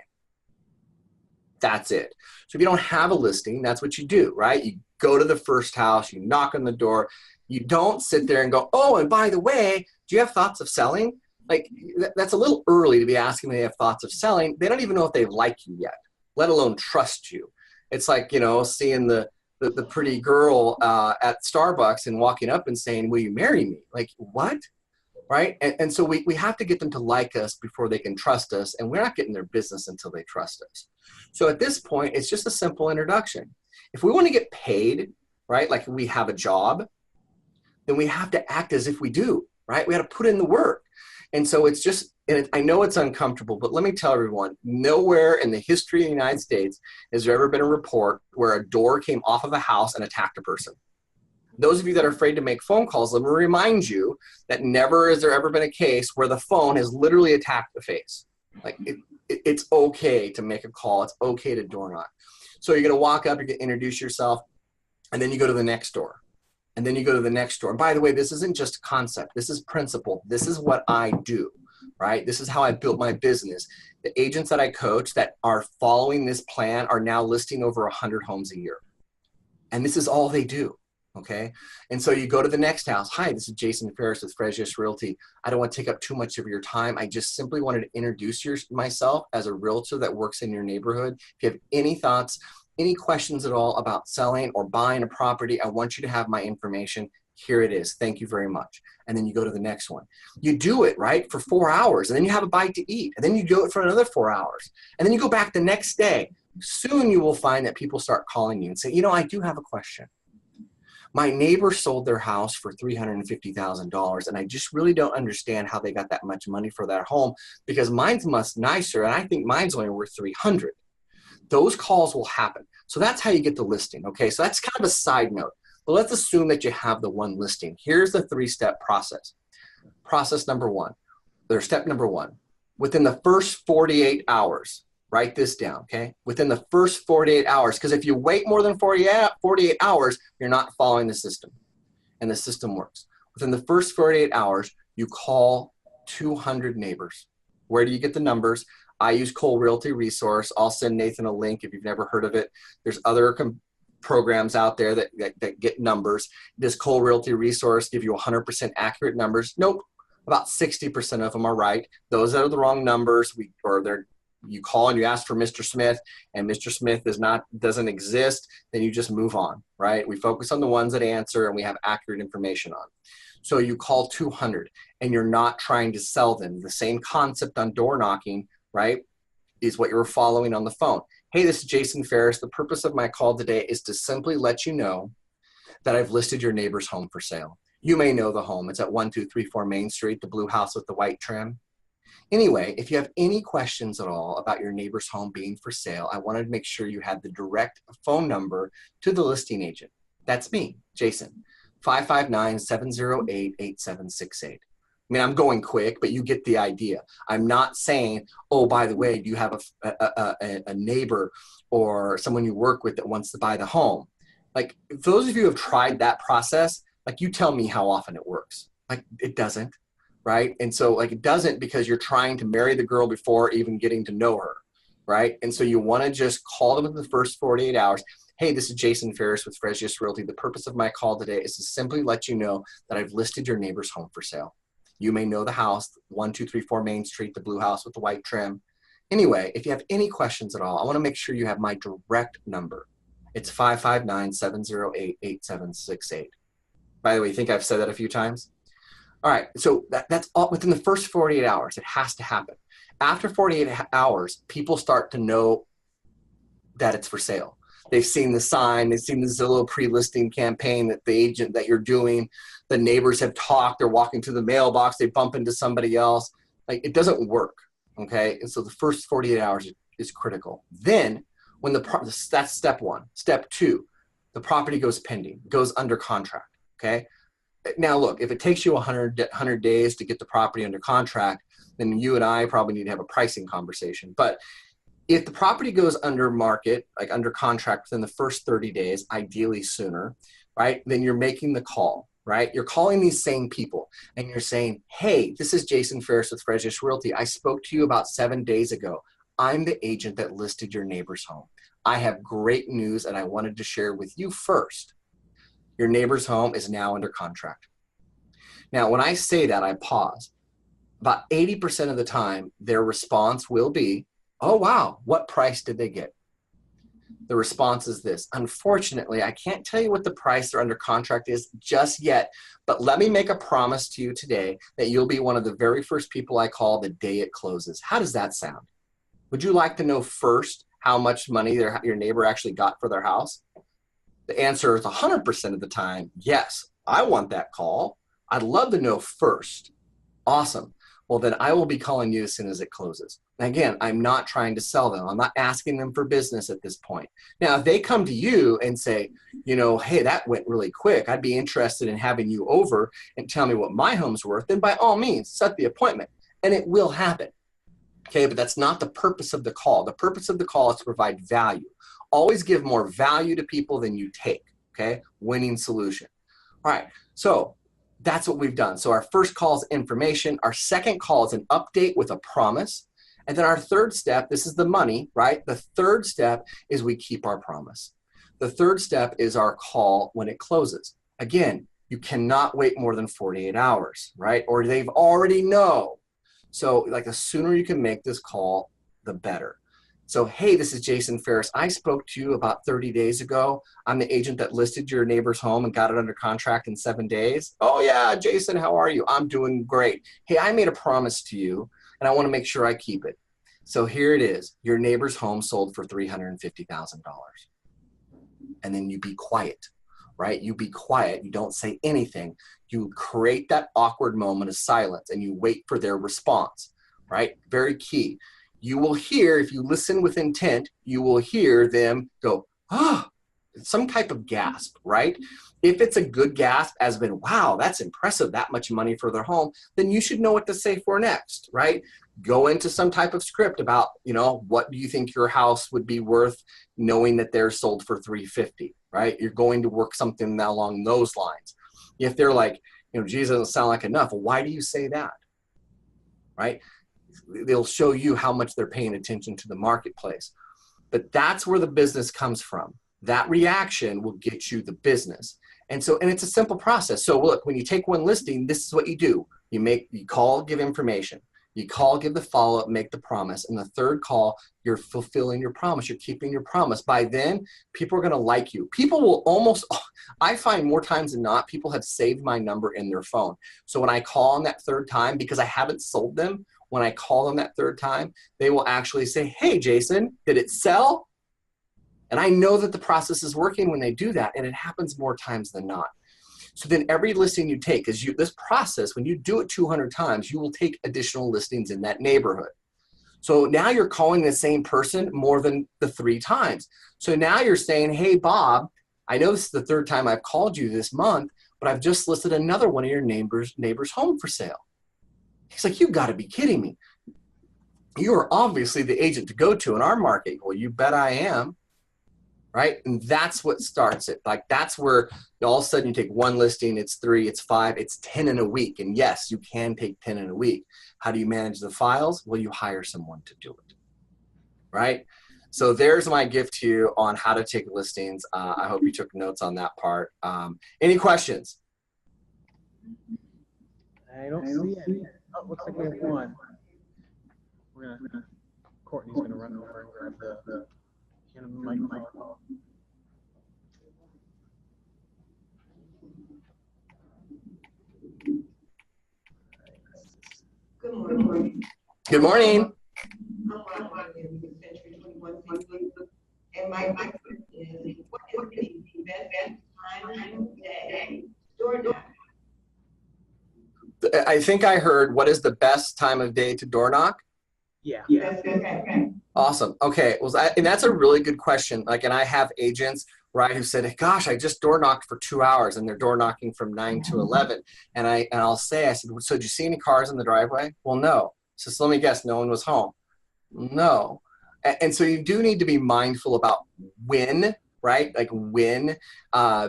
That's it. So if you don't have a listing, that's what you do, right? You go to the first house, you knock on the door. You don't sit there and go, oh, and by the way, do you have thoughts of selling? Like, that's a little early to be asking if they have thoughts of selling. They don't even know if they like you yet, let alone trust you. It's like, seeing the pretty girl at Starbucks and walking up and saying, will you marry me? Like, what? Right? And so we have to get them to like us before they can trust us. And we're not getting their business until they trust us. So at this point, it's just a simple introduction. If we want to get paid, right, like we have a job, then we have to act as if we do, right? We got to put in the work. And so it's just, and I know it's uncomfortable, but let me tell everyone, nowhere in the history of the United States has there ever been a report where a door came off of a house and attacked a person. Those of you that are afraid to make phone calls, let me remind you that never has there ever been a case where the phone has literally attacked the face. Like it's okay to make a call. It's okay to door knock. So you're going to walk up, you're going to introduce yourself, and then you go to the next door. And then you go to the next door. And by the way, this isn't just concept. This is principle. This is what I do, right? This is how I built my business. The agents that I coach that are following this plan are now listing over 100 homes a year. And this is all they do, okay? And so you go to the next house. Hi, this is Jason Ferris with Fresh Realty. I don't want to take up too much of your time. I just simply wanted to introduce myself as a realtor that works in your neighborhood. If you have any thoughts, any questions at all about selling or buying a property, I want you to have my information. Here it is. Thank you very much. And then you go to the next one. You do it, right, for 4 hours, and then you have a bite to eat. And then you do it for another 4 hours. And then you go back the next day. Soon you will find that people start calling you and say, I do have a question. My neighbor sold their house for $350,000, and I just really don't understand how they got that much money for that home because mine's much nicer, and I think mine's only worth $300,000. Those calls will happen. So that's how you get the listing, okay? So that's kind of a side note. But let's assume that you have the one listing. Here's the 3-step process. Process number 1, or step number 1. Within the first 48 hours, write this down, okay? Within the first 48 hours, because if you wait more than 48 hours, you're not following the system, and the system works. Within the first 48 hours, you call 200 neighbors. Where do you get the numbers? I use Cole Realty Resource. I'll send Nathan a link if you've never heard of it. There's other programs out there that get numbers. Does Cole Realty Resource give you 100% accurate numbers? Nope. About 60% of them are right. Those that are the wrong numbers, you call and you ask for Mr. Smith, and Mr. Smith doesn't exist, then you just move on, right? We focus on the ones that answer and we have accurate information on. So you call 200 and you're not trying to sell them. The same concept on door knocking, right, is what you're following on the phone. Hey, this is Jason Ferris. The purpose of my call today is to simply let you know that I've listed your neighbor's home for sale. You may know the home. It's at 1234 Main Street, the blue house with the white trim. Anyway, if you have any questions at all about your neighbor's home being for sale, I wanted to make sure you had the direct phone number to the listing agent. That's me, Jason, 559-708-8768. I mean, I'm going quick, but you get the idea. I'm not saying, oh, by the way, do you have a neighbor or someone you work with that wants to buy the home? Like, those of you who have tried that process, like, you tell me how often it works. Like, it doesn't, right? And so, like, it doesn't because you're trying to marry the girl before even getting to know her, right? And so you want to just call them in the first 48 hours. Hey, this is Jason Ferris with Frezius Realty. The purpose of my call today is to simply let you know that I've listed your neighbor's home for sale. You may know the house, 1234 Main Street, the blue house with the white trim. Anyway, if you have any questions at all, I want to make sure you have my direct number. It's 559-708-8768. By the way, you think I've said that a few times? All right, so that's all within the first 48 hours. It has to happen. After 48 hours, people start to know that it's for sale. They've seen the sign, they've seen the Zillow pre-listing campaign that the agent that you're doing, the neighbors have talked, they're walking to the mailbox, they bump into somebody else. Like, it doesn't work, okay? And so the first 48 hours is critical. Then, when that's step one. Step two, the property goes pending, goes under contract, okay? Now look, if it takes you 100 days to get the property under contract, then you and I probably need to have a pricing conversation. But if the property goes under market, like under contract within the first 30 days, ideally sooner, right, then you're making the call, right? You're calling these same people and you're saying, hey, this is Jason Ferris with Frezius Realty. I spoke to you about 7 days ago. I'm the agent that listed your neighbor's home. I have great news and I wanted to share with you first. Your neighbor's home is now under contract. Now, when I say that, I pause. About 80% of the time, their response will be, oh, wow, what price did they get? The response is this. Unfortunately, I can't tell you what the price they're under contract is just yet, but let me make a promise to you today that you'll be one of the very first people I call the day it closes. How does that sound? Would you like to know first how much money your neighbor actually got for their house? The answer is 100% of the time, yes, I want that call. I'd love to know first. Awesome. Well, then I will be calling you as soon as it closes. And again, I'm not trying to sell them. I'm not asking them for business at this point. Now, if they come to you and say, you know, hey, that went really quick. I'd be interested in having you over and tell me what my home's worth, then by all means, set the appointment. And it will happen. Okay, but that's not the purpose of the call. The purpose of the call is to provide value. Always give more value to people than you take, okay? Winning solution. All right, so that's what we've done. So our first call is information. Our second call is an update with a promise. And then our third step, this is the money, right? The third step is we keep our promise. The third step is our call when it closes. Again, you cannot wait more than 48 hours, right? Or they've already know. So like the sooner you can make this call, the better. So, hey, this is Jason Ferris. I spoke to you about 30 days ago. I'm the agent that listed your neighbor's home and got it under contract in 7 days. Oh yeah, Jason, how are you? I'm doing great. Hey, I made a promise to you and I want to make sure I keep it. So here it is. Your neighbor's home sold for $350,000. And then you be quiet, right? You be quiet. You don't say anything. You create that awkward moment of silence and you wait for their response, right? Very key. You will hear, if you listen with intent, you will hear them go, oh, some type of gasp, right? If it's a good gasp, as been, wow, that's impressive, that much money for their home, then you should know what to say for next, right? Go into some type of script about, you know, what do you think your house would be worth knowing that they're sold for $350, right? You're going to work something along those lines. If they're like, you know, geez, doesn't sound like enough, well, why do you say that, right? They'll show you how much they're paying attention to the marketplace. But that's where the business comes from. That reaction will get you the business. And it's a simple process. So look, when you take one listing, this is what you do. You call, give information. You call, give the follow-up, make the promise. And the third call, you're fulfilling your promise. You're keeping your promise. By then, people are going to like you. People will almost, I find more times than not, people have saved my number in their phone. So when I call on that third time, because I haven't sold them, when I call them that third time, they will actually say, hey, Jason, did it sell? And I know that the process is working when they do that, and it happens more times than not. So then every listing you take, because this process, when you do it 200 times, you will take additional listings in that neighborhood. So now you're calling the same person more than the 3 times. So now you're saying, hey, Bob, I know this is the 3rd time I've called you this month, but I've just listed another one of your neighbor's home for sale. He's like, you got to be kidding me. You are obviously the agent to go to in our market. Well, you bet I am. Right? And that's what starts it. Like, that's where all of a sudden you take 1 listing, it's 3, it's 5, it's 10 in a week. And yes, you can take 10 in a week. How do you manage the files? Well, you hire someone to do it. Right? So there's my gift to you on how to take listings. I hope you took notes on that part. Any questions? I don't see any. Oh, looks like we have one. Courtney's gonna run over and grab the microphone. Good morning. Good morning. And my question is, what is the best time of day door knock? I think I heard, what is the best time of day to door knock? Yeah. Okay. Awesome. Okay. Well, and that's a really good question. Like, and I have agents, right, who said, gosh, I just door knocked for 2 hours, and they're door knocking from 9 to 11. And I'll say, I said, so did you see any cars in the driveway? Well, no. So let me guess, no one was home. No. And so you do need to be mindful about when, right? Like when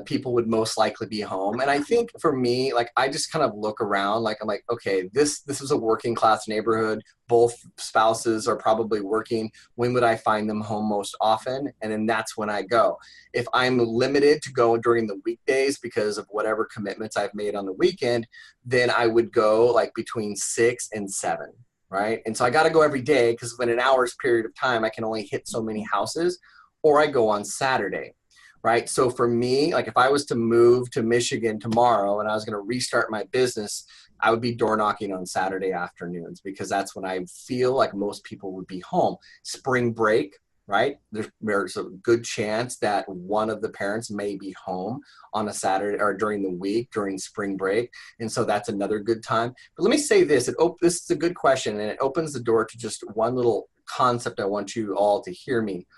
people would most likely be home. And I think for me, like, I just kind of look around, like, I'm like, okay, this is a working class neighborhood. Both spouses are probably working. When would I find them home most often? And then that's when I go. If I'm limited to go during the weekdays because of whatever commitments I've made on the weekend, then I would go like between 6 and 7. Right? And so I got to go every day, because in an hour's period of time, I can only hit so many houses, or I go on Saturday, right? So for me, like, if I was to move to Michigan tomorrow and I was going to restart my business, I would be door knocking on Saturday afternoons, because that's when I feel like most people would be home. Spring break, right? There's a good chance that one of the parents may be home on a Saturday or during the week during spring break. And so that's another good time. But let me say this, this is a good question, and it opens the door to just one little concept I want you all to hear me.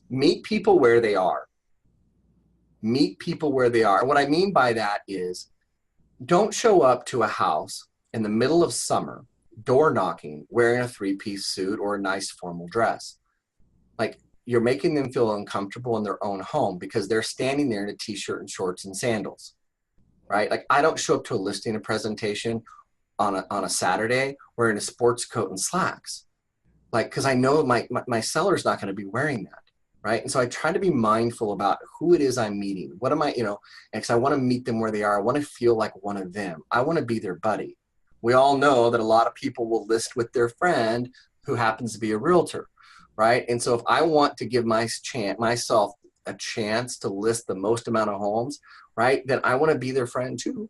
Meet people where they are. Meet people where they are. And what I mean by that is, don't show up to a house in the middle of summer, door knocking, wearing a 3-piece suit or a nice formal dress. Like, you're making them feel uncomfortable in their own home because they're standing there in a t-shirt and shorts and sandals, right? Like, I don't show up to a listing, a presentation on a Saturday wearing a sports coat and slacks, like, because I know my seller's not going to be wearing that, right? And so I try to be mindful about who it is I'm meeting. What am I, and because I want to meet them where they are. I want to feel like one of them. I want to be their buddy. We all know that a lot of people will list with their friend who happens to be a realtor, right? And so if I want to give myself a chance to list the most amount of homes, right, then I want to be their friend too,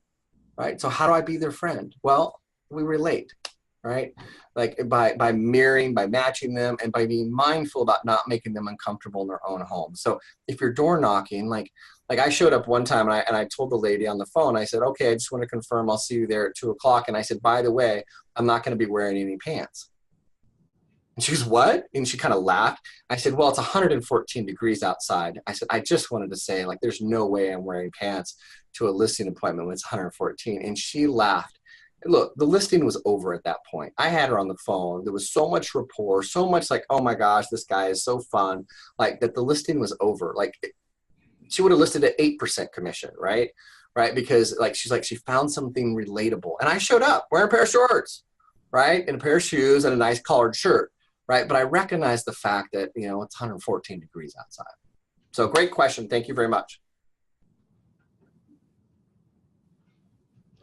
right? So how do I be their friend? Well, we relate, right? Like by mirroring, by matching them, and by being mindful about not making them uncomfortable in their own home. So if you're door knocking, like I showed up one time and I told the lady on the phone, I said, okay, I just want to confirm I'll see you there at 2 o'clock. And I said, by the way, I'm not going to be wearing any pants. And she goes, what? And she kind of laughed. I said, well, it's 114 degrees outside. I said, I just wanted to say, like, there's no way I'm wearing pants to a listing appointment when it's 114. And she laughed. Look, the listing was over at that point. I had her on the phone. There was so much rapport, so much like, oh my gosh, this guy is so fun, like that the listing was over. Like, she would have listed at 8% commission, right? Right? Because like, she's like, she found something relatable. And I showed up wearing a pair of shorts, right? And a pair of shoes and a nice collared shirt. Right. But I recognize the fact that, it's 114 degrees outside. So great question. Thank you very much.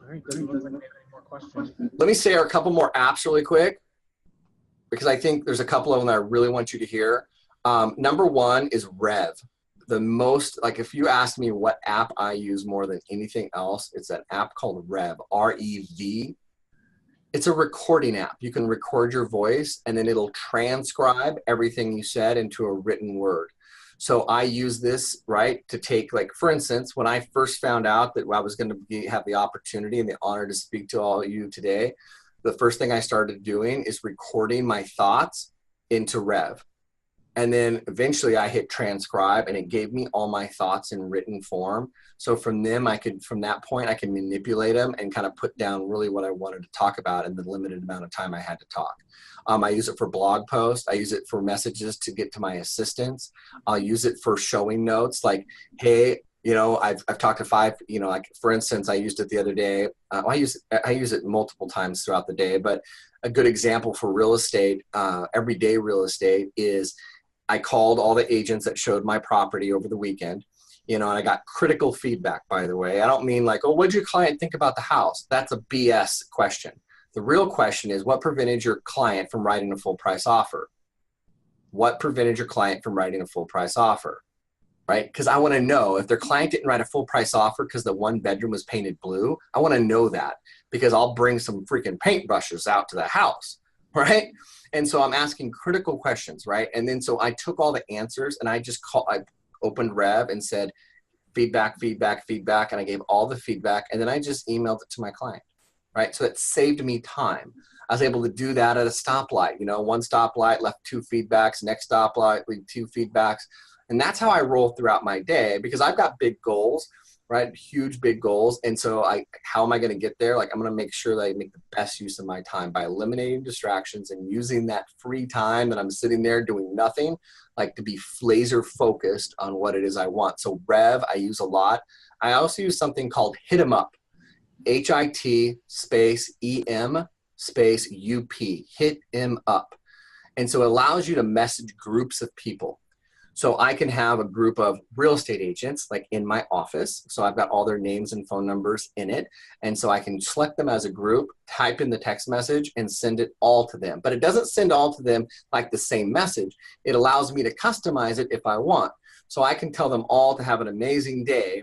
All right. Doesn't look like we have any more questions. Let me say a couple more apps really quick, because I think there's a couple of them that I really want you to hear. Number one is Rev. The most, like, if you ask me what app I use more than anything else, it's an app called Rev, R-E-V. It's a recording app. You can record your voice and then it'll transcribe everything you said into a written word. So I use this, right, to take, like, for instance, when I first found out that I was going to have the opportunity and the honor to speak to all of you today, the first thing I started doing is recording my thoughts into Rev. And then eventually I hit transcribe and it gave me all my thoughts in written form. So from that point, I can manipulate them and kind of put down really what I wanted to talk about in the limited amount of time I had to talk. I use it for blog posts. I use it for messages to get to my assistants. I'll use it for showing notes like, hey, you know, I've talked to 5, you know, like for instance, I used it the other day. I use it multiple times throughout the day, but a good example for real estate, everyday real estate is I called all the agents that showed my property over the weekend, you know, and I got critical feedback, by the way. I don't mean like, oh, what did your client think about the house? That's a BS question. The real question is, what prevented your client from writing a full price offer? What prevented your client from writing a full price offer? Right? Because I want to know if their client didn't write a full price offer because the 1 bedroom was painted blue. I want to know that because I'll bring some freaking paintbrushes out to the house, right? And so I'm asking critical questions, right? And then so I took all the answers and I opened Rev and said, feedback, feedback, feedback. And I gave all the feedback and then I just emailed it to my client, right? So it saved me time. I was able to do that at a stoplight, you know, 1 stoplight, left 2 feedbacks, next stoplight, leave 2 feedbacks. And that's how I roll throughout my day because I've got big goals, right? Huge, big goals. And so how am I going to get there? Like, I'm going to make sure that I make the best use of my time by eliminating distractions and using that free time that I'm sitting there doing nothing, like to be laser focused on what it is I want. So Rev, I use a lot. I also use something called Hit 'em Up, HIT space EM space UP, Hit 'em Up. And so it allows you to message groups of people. So I can have a group of real estate agents like in my office. So I've got all their names and phone numbers in it. And so I can select them as a group, type in the text message and send it all to them. But it doesn't send all to them like the same message. It allows me to customize it if I want. So I can tell them all to have an amazing day.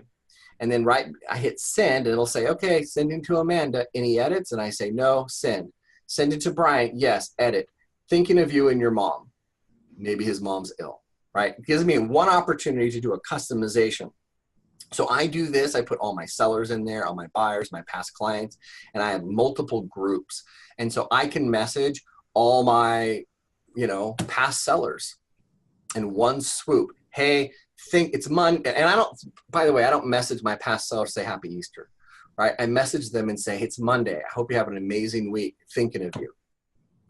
And then I hit send and it'll say, okay, sending to Amanda. Any edits? And I say, no, send. Send it to Brian. Yes, edit. Thinking of you and your mom. Maybe his mom's ill. Right? It gives me one opportunity to do a customization. So I do this, I put all my sellers in there, all my buyers, my past clients, and I have multiple groups. And so I can message all my, you know, past sellers in one swoop. Hey, think it's Monday. And by the way, I don't message my past sellers, say happy Easter, right? I message them and say, it's Monday. I hope you have an amazing week, thinking of you.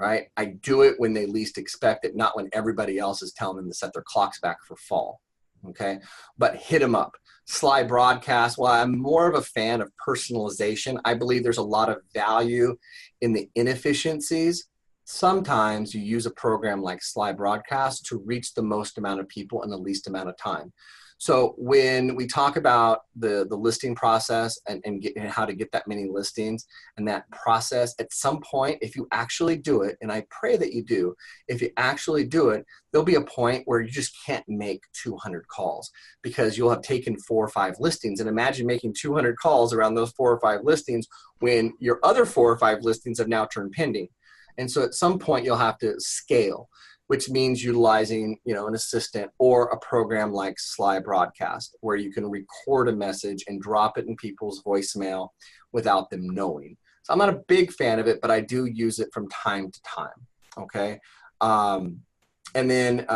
Right? I do it when they least expect it, not when everybody else is telling them to set their clocks back for fall. Okay. But hit them up. Sly Broadcast. While I'm more of a fan of personalization, I believe there's a lot of value in the inefficiencies. Sometimes you use a program like Sly Broadcast to reach the most amount of people in the least amount of time. So when we talk about the listing process and how to get that many listings and that process, at some point, if you actually do it, and I pray that you do, if you actually do it, there'll be a point where you just can't make 200 calls because you'll have taken 4 or 5 listings. And imagine making 200 calls around those 4 or 5 listings when your other 4 or 5 listings have now turned pending. And so at some point you'll have to scale, which means utilizing, you know, an assistant or a program like Sly Broadcast, where you can record a message and drop it in people's voicemail without them knowing. So I'm not a big fan of it, but I do use it from time to time. Okay. And then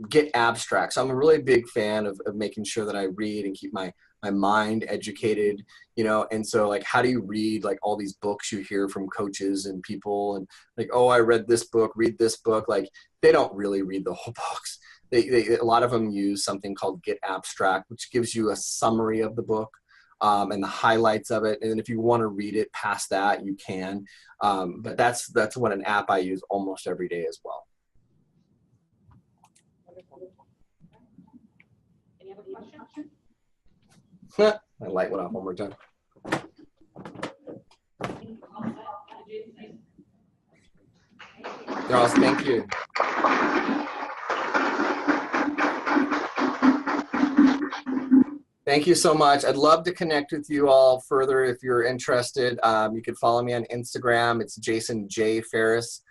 Get Abstract. So I'm a really big fan of making sure that I read and keep my mind educated, you know. And so like, how do you read like all these books you hear from coaches and people and like, oh, I read this book, read this book. Like they don't really read the whole books. A lot of them use something called Get Abstract, which gives you a summary of the book and the highlights of it. And then if you want to read it past that, you can. But that's an app I use almost every day as well. Any other questions? My light went off one more time. Ross, thank you. Thank you so much. I'd love to connect with you all further if you're interested. You can follow me on Instagram. It's Jason J. Farris.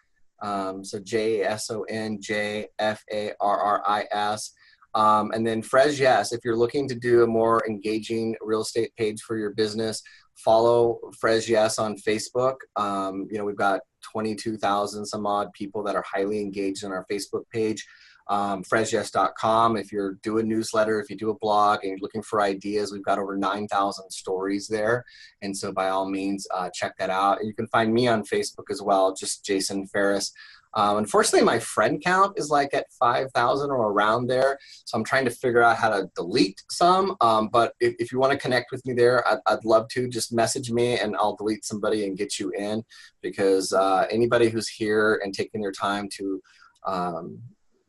So JasonJFarris. And then Frez Yes, if you're looking to do a more engaging real estate page for your business, follow Frez Yes on Facebook. You know, we've got 22,000 some odd people that are highly engaged on our Facebook page. FrezYes.com. If you're doing a newsletter, if you do a blog and you're looking for ideas, we've got over 9,000 stories there. And so by all means, check that out. And you can find me on Facebook as well, just Jason Farris. Unfortunately, my friend count is like at 5,000 or around there. So I'm trying to figure out how to delete some. But if you want to connect with me there, I'd love to. Just message me and I'll delete somebody and get you in, because anybody who's here and taking their time to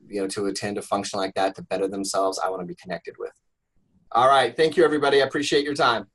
you know, to attend a function like that to better themselves, I want to be connected with. All right. Thank you, everybody. I appreciate your time.